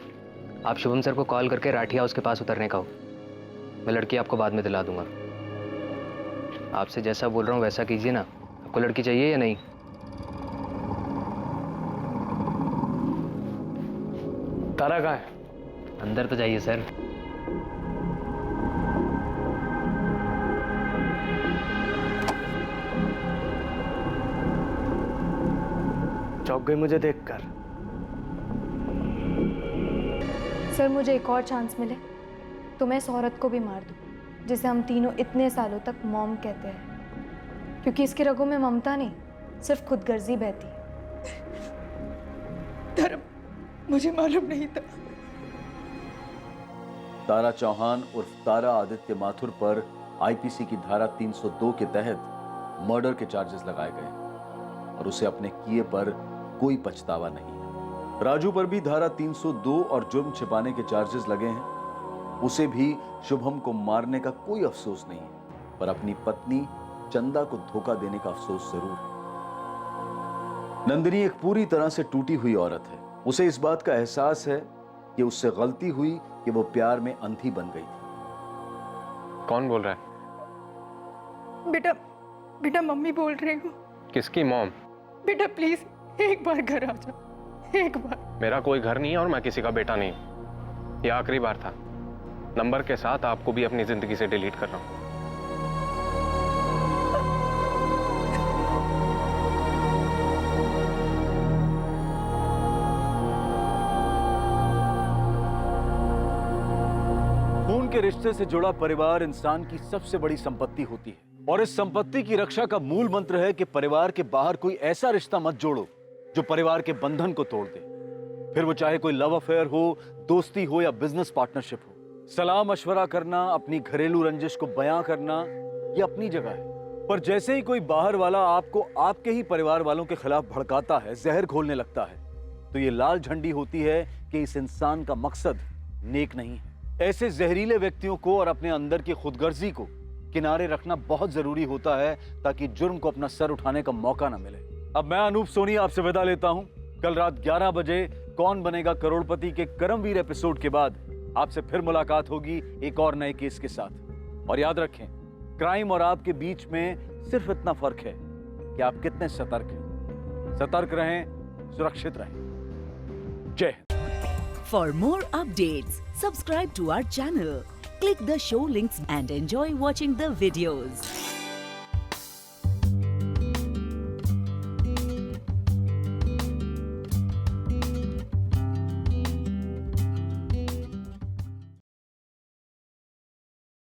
आप शुभम सर को कॉल करके राठी हाउस के पास उतरने का हो। मैं लड़की आपको बाद में दिला दूंगा। आपसे जैसा बोल रहा हूँ वैसा कीजिए ना। आपको लड़की चाहिए या नहीं? तारा कहाँ है? अंदर तो जाइए सर। चौंक गई मुझे देखकर। सर मुझे एक और चांस मिले तुम्हें इस औरत को भी मार दूँ जिसे हम तीनों इतने सालों तक मॉम कहते हैं, क्योंकि इसके रगों में ममता नहीं, सिर्फ खुदगर्जी बहती है। धर्म, मुझे मालूम नहीं था। तारा चौहान उर्फ तारा आदित्य माथुर पर आईपीसी की धारा 302 के तहत मर्डर के चार्जेस लगाए गए और उसे अपने किए पर कोई पछतावा नहीं है। राजू पर भी धारा 302 और जुर्म छिपाने के चार्जेस लगे हैं। उसे भी शुभम को मारने का कोई अफसोस नहीं है, पर अपनी पत्नी चंदा को धोखा देने का अफसोस जरूर है। नंदिनी एक पूरी तरह से टूटी हुई औरत है। उसे इस बात का एहसास है कि उससे गलती हुई कि वो प्यार में अंधी बन गई थी। कौन बोल रहा है? बेटा, बेटा मम्मी बोल रही हूँ। किसकी मॉम? बेटा प्लीज एक बार घर आ जाओ, एक बार। मेरा कोई घर नहीं है और मैं किसी का बेटा नहीं हूं। ये आखिरी बार था। नंबर के साथ आपको भी अपनी जिंदगी से डिलीट कर रहा हूं। खून के रिश्ते से जुड़ा परिवार इंसान की सबसे बड़ी संपत्ति होती है और इस संपत्ति की रक्षा का मूल मंत्र है कि परिवार के बाहर कोई ऐसा रिश्ता मत जोड़ो जो परिवार के बंधन को तोड़ दे। फिर वो चाहे कोई लव अफेयर हो, दोस्ती हो या बिजनेस पार्टनरशिप हो। सलाह मशवरा करना, अपनी घरेलू रंजिश को बयां करना, ये अपनी जगह है। पर जैसे ही कोई बाहर वाला आपको आपके ही परिवार वालों के खिलाफ भड़काता है, जहर घोलने लगता है, तो ये लाल झंडी होती है कि इस इंसान का मकसद नेक नहीं है। ऐसे जहरीले व्यक्तियों को और अपने अंदर की खुदगर्जी को किनारे रखना बहुत जरूरी होता है ताकि जुर्म को अपना सर उठाने का मौका ना मिले। अब मैं अनूप सोनी आपसे विदा लेता हूं। कल रात 11 बजे कौन बनेगा करोड़पति के करमवीर एपिसोड के बाद आपसे फिर मुलाकात होगी एक और नए केस के साथ। और याद रखें, क्राइम और आपके बीच में सिर्फ इतना फर्क है कि आप कितने सतर्क हैं। सतर्क रहें, सुरक्षित रहें। जय Hind. For more updates, subscribe to our channel, click the show links and enjoy watching the videos.